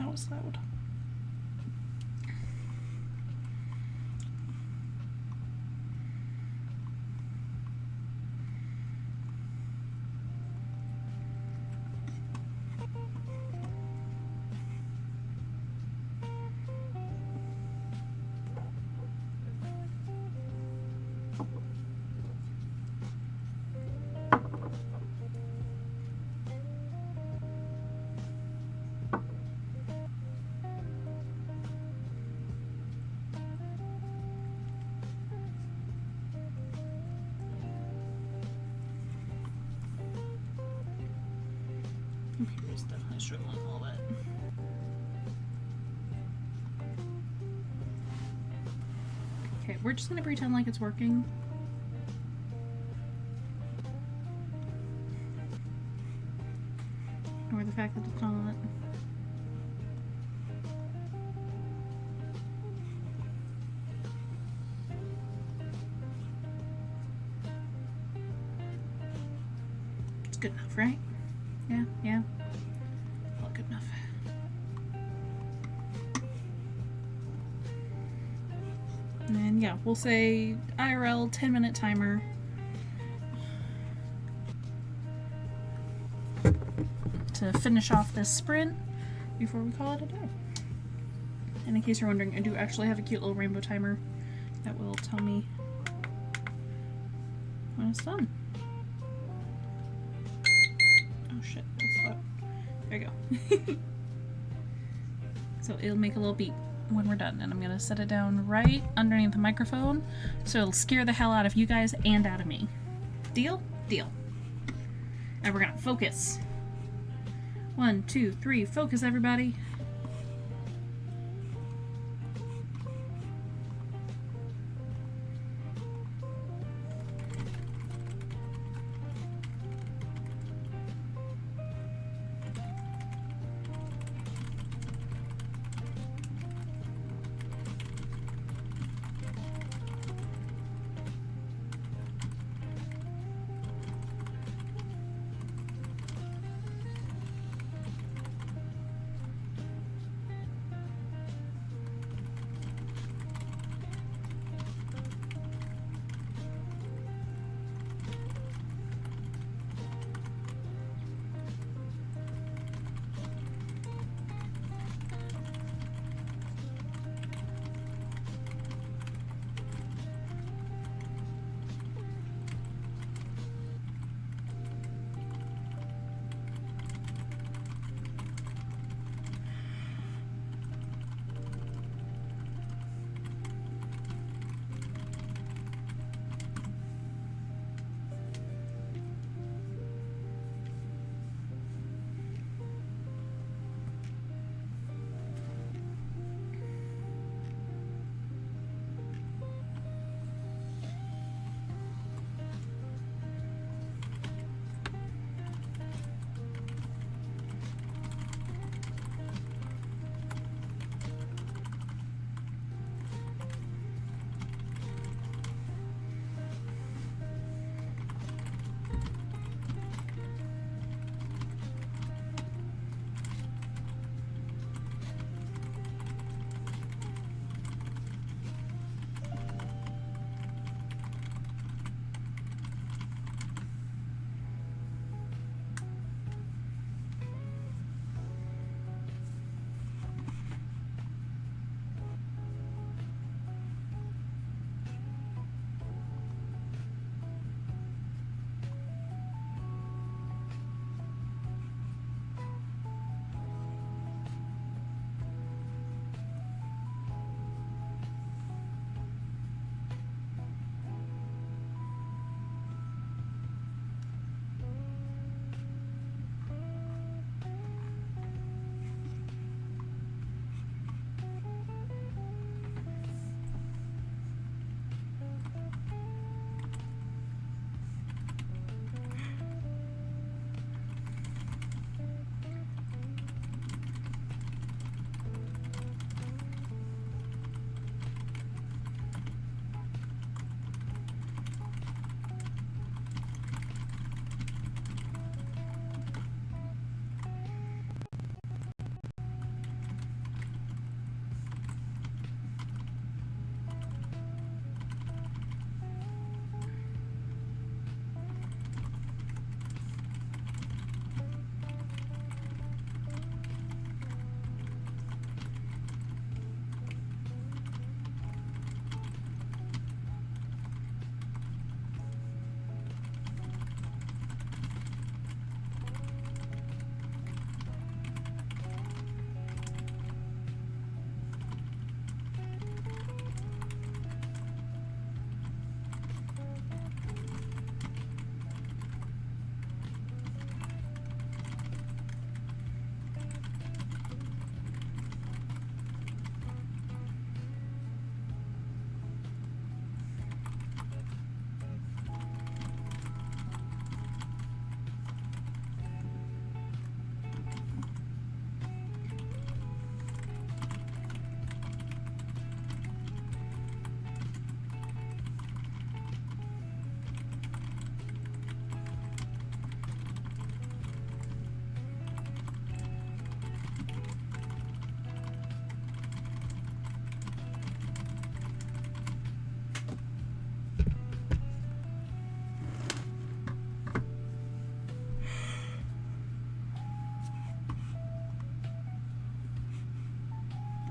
Now it's loud. Computer's definitely struggling a little bit. Okay, we're just gonna pretend like it's working. Ignore the fact that it's not. It's good enough, right? Yeah. Well, good enough. And then, yeah, we'll say IRL 10-minute timer. To finish off this sprint before we call it a day. And in case you're wondering, I do actually have a cute little rainbow timer that will tell me when it's done. Oh shit, that's loud. There you go. So it'll make a little beep when we're done, and I'm gonna set it down right underneath the microphone so it'll scare the hell out of you guys and out of me. Deal? Deal. And we're gonna focus. 1, 2, 3, focus everybody.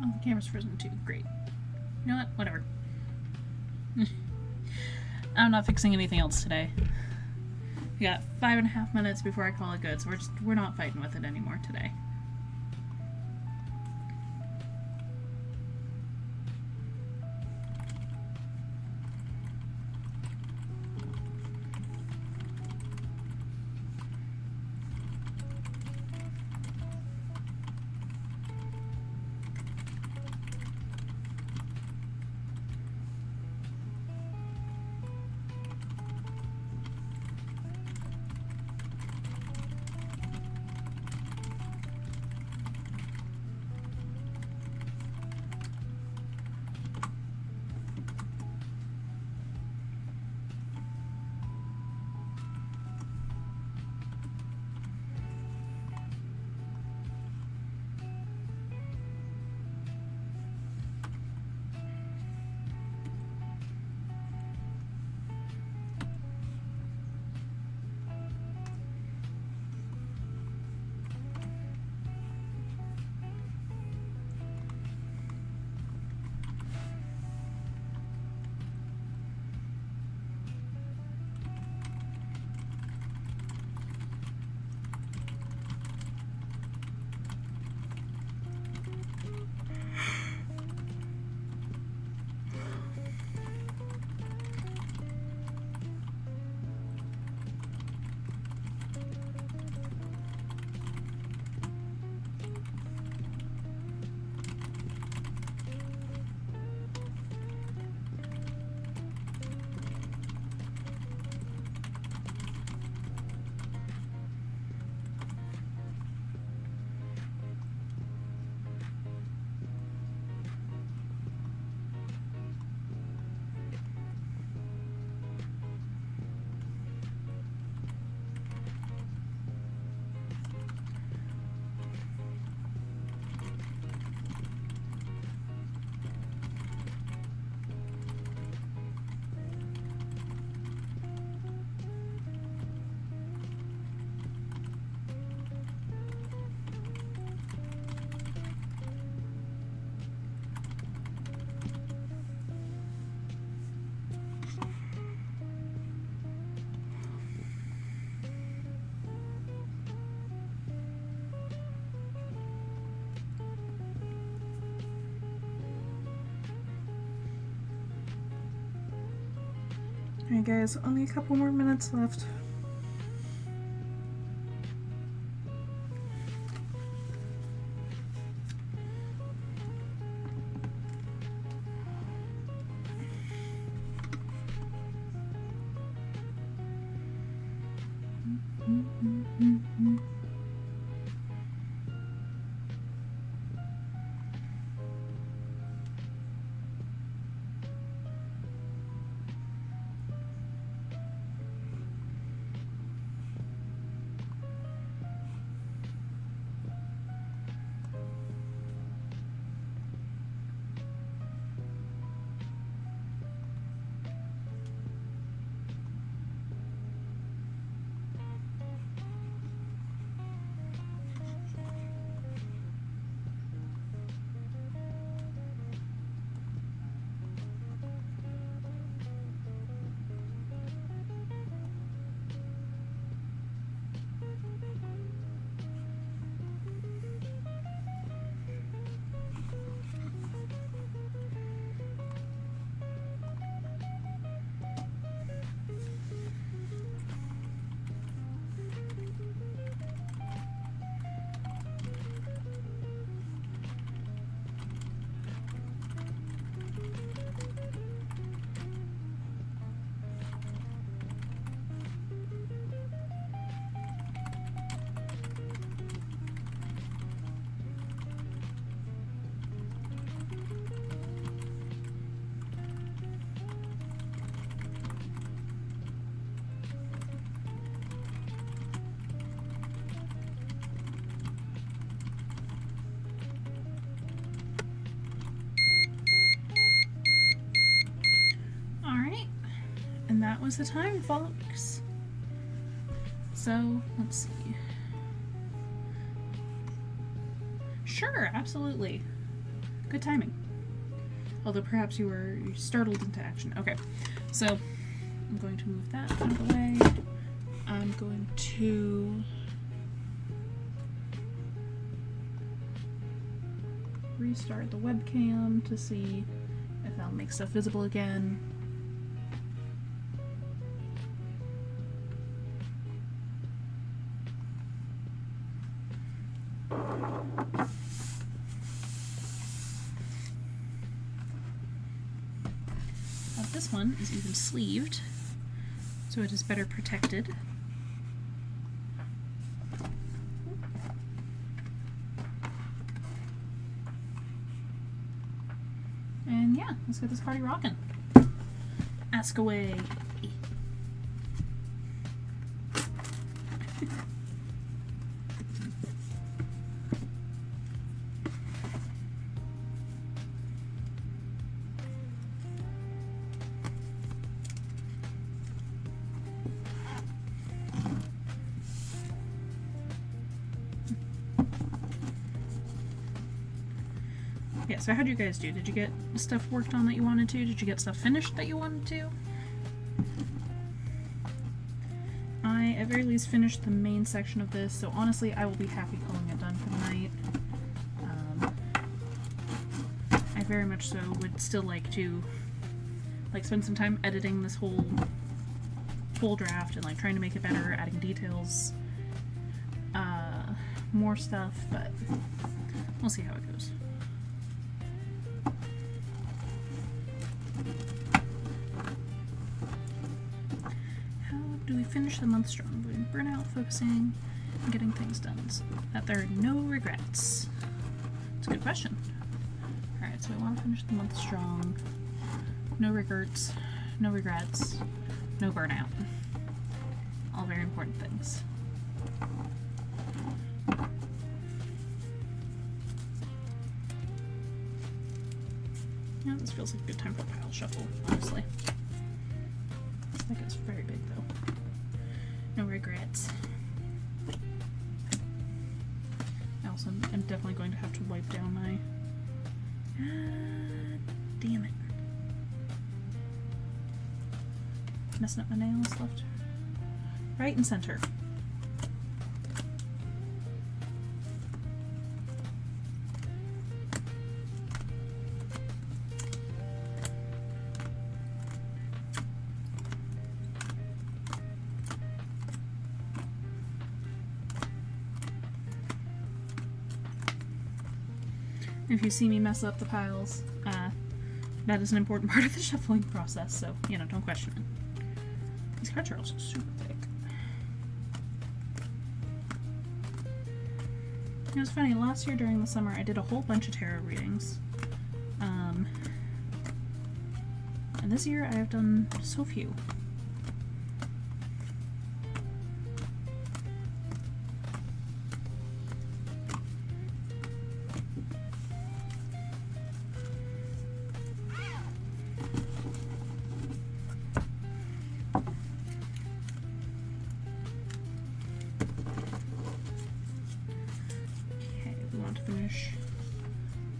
Oh, the camera's frozen too. Great. You know what? Whatever. I'm not fixing anything else today. We got 5.5 minutes before I call it good, so we're not fighting with it anymore today. Alright guys, only a couple more minutes left. And that was the time, folks. So, let's see. Sure, absolutely. Good timing. Although perhaps you were startled into action. Okay, so I'm going to move that out of the way. I'm going to restart the webcam to see if that'll make stuff visible again. This one is even sleeved, so it is better protected. And yeah, let's get this party rocking. Ask away. Yeah, so how'd you guys do? Did you get stuff worked on that you wanted to? Did you get stuff finished that you wanted to? I, at very least, finished the main section of this, so honestly, I will be happy calling it done for the night. I very much so would still like to, spend some time editing this whole draft and, trying to make it better, adding details, more stuff, but we'll see how it goes. Do we finish the month strong? Avoiding burnout, focusing, and getting things done so that there are no regrets. It's a good question. Alright, so we want to finish the month strong. No regrets, no burnout. All very important things. Yeah, this feels like a good time for a pile shuffle, honestly. This deck is very big though. No regrets. I also am definitely going to have to wipe down my... damn it. Messing up my nails left. Right and center. If you see me mess up the piles, that is an important part of the shuffling process, so, don't question it. These cards are also super thick. It was funny, last year during the summer I did a whole bunch of tarot readings. And this year I have done so few.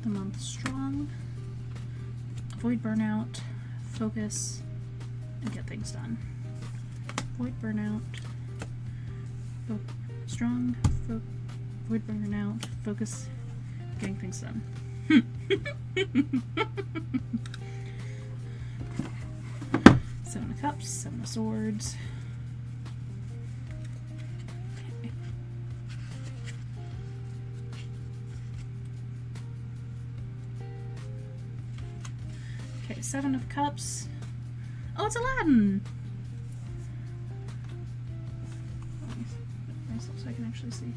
The month strong, avoid burnout, focus, and get things done. Avoid burnout, strong, avoid burnout, focus, getting things done. Seven of Cups, Seven of Swords. Okay, Seven of Cups. Oh, it's Aladdin! So I can actually see.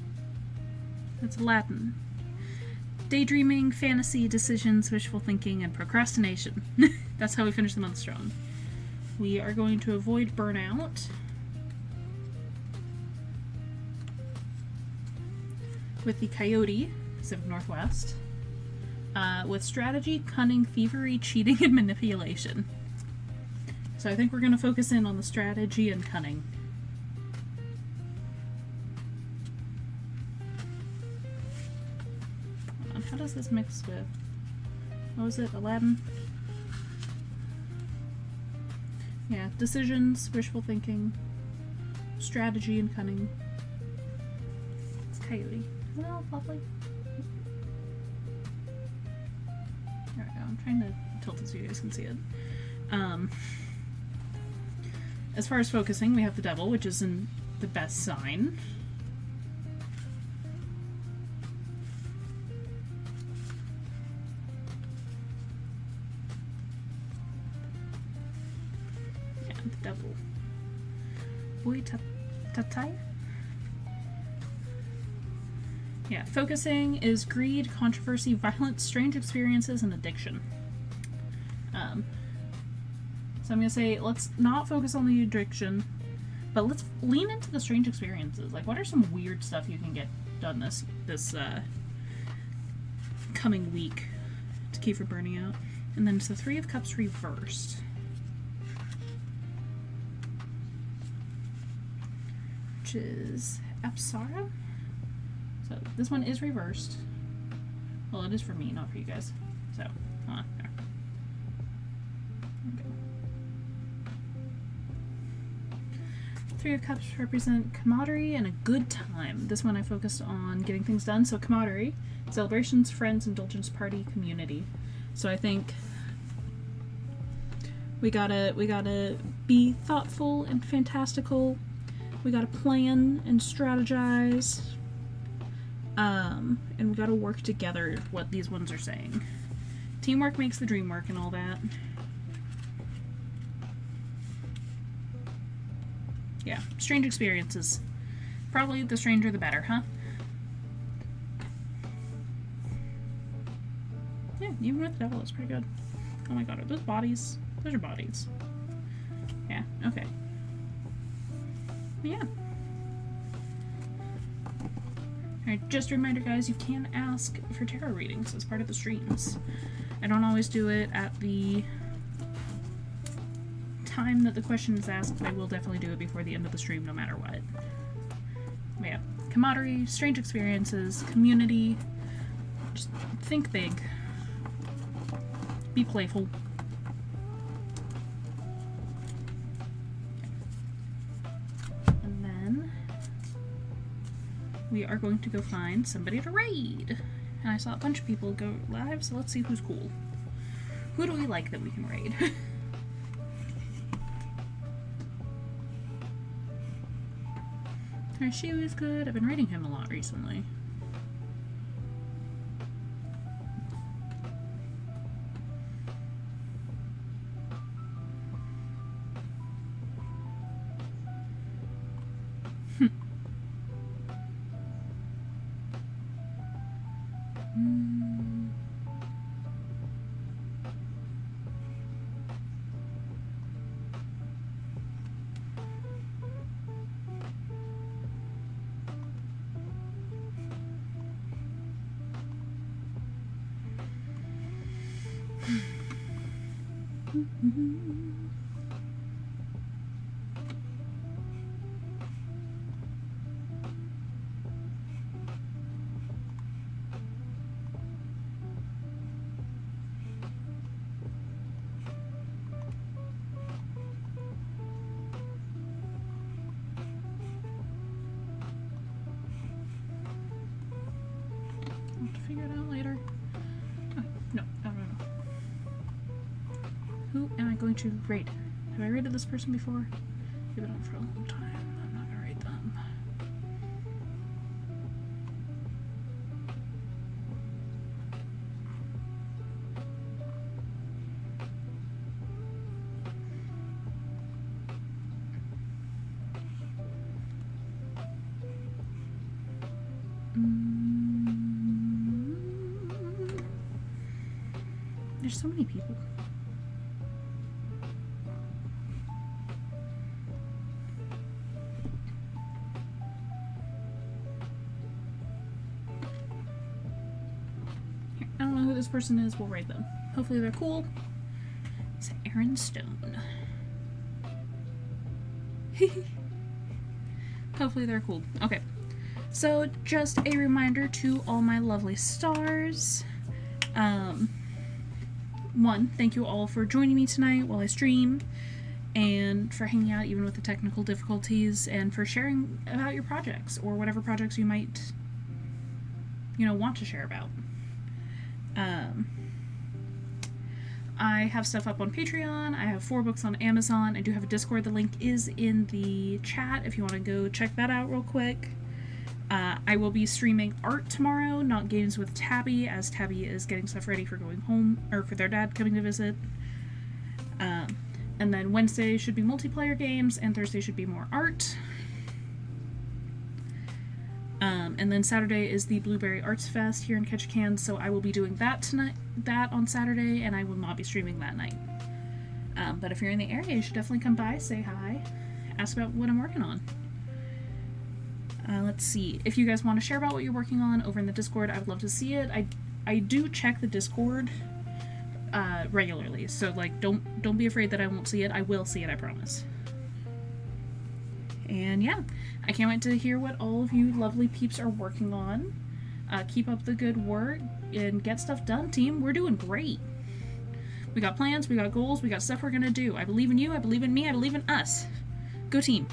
It's Aladdin. Daydreaming, fantasy, decisions, wishful thinking, and procrastination. That's how we finish the month strong. We are going to avoid burnout. With the Coyote, Pacific Northwest. With strategy, cunning, thievery, cheating, and manipulation. So I think we're going to focus in on the strategy and cunning. How does this mix with what was it, Aladdin? Yeah, decisions, wishful thinking, strategy, and cunning. It's Coyote. Isn't that lovely? There we go. I'm trying to tilt it so you guys can see it. As far as focusing, we have the Devil, which isn't the best sign. Yeah, the Devil. Boy Tatai? Yeah, focusing is greed, controversy, violence, strange experiences, and addiction. So I'm going to say, let's not focus on the addiction, but let's lean into the strange experiences. Like, what are some weird stuff you can get done this coming week to keep from burning out? And then it's the Three of Cups reversed. Which is Apsara. So this one is reversed. Well, it is for me, not for you guys. So, hold on. There. Okay. Three of Cups represent camaraderie and a good time. This one I focused on getting things done. So camaraderie, celebrations, friends, indulgence, party, community. So I think we gotta be thoughtful and fantastical. We gotta plan and strategize. And we gotta work together, what these ones are saying. Teamwork makes the dream work and all that. Yeah, strange experiences. Probably the stranger the better, huh? Yeah, even with the Devil, it's pretty good. Oh my god, are those bodies? Those are bodies. Yeah, okay. Yeah. Alright, just a reminder, guys, you can ask for tarot readings as part of the streams. I don't always do it at the time that the question is asked, but I will definitely do it before the end of the stream no matter what. But yeah, camaraderie, strange experiences, community, just think big. Be playful. And then we are going to go find somebody to raid. And I saw a bunch of people go live, so let's see who's cool. Who do we like that we can raid? She was good. I've been reading him a lot recently. Figure it out later. Oh, no, I don't know. Who am I going to raid? Have I raided this person before? They've been on for a long time. I'm not gonna raid them. There's so many people. Here, I don't know who this person is. We'll raid them. Hopefully they're cool. It's Aaron Stone. Hopefully they're cool. Okay. So just a reminder to all my lovely stars. one, thank you all for joining me tonight while I stream, and for hanging out even with the technical difficulties, and for sharing about your projects or whatever projects you might, want to share about. I have stuff up on Patreon. I have 4 books on Amazon. I do have a Discord. The link is in the chat if you want to go check that out real quick. I will be streaming art tomorrow, not games with Tabby, as Tabby is getting stuff ready for going home, or for their dad coming to visit. And then Wednesday should be multiplayer games, and Thursday should be more art. And then Saturday is the Blueberry Arts Fest here in Ketchikan, so I will be doing that on Saturday, and I will not be streaming that night. But if you're in the area, you should definitely come by, say hi, ask about what I'm working on. Let's see. If you guys want to share about what you're working on over in the Discord, I would love to see it. I do check the Discord regularly, so don't be afraid that I won't see it. I will see it, I promise. And yeah, I can't wait to hear what all of you lovely peeps are working on. Keep up the good work and get stuff done, team. We're doing great. We got plans, we got goals, we got stuff we're gonna do. I believe in you, I believe in me, I believe in us. Go team.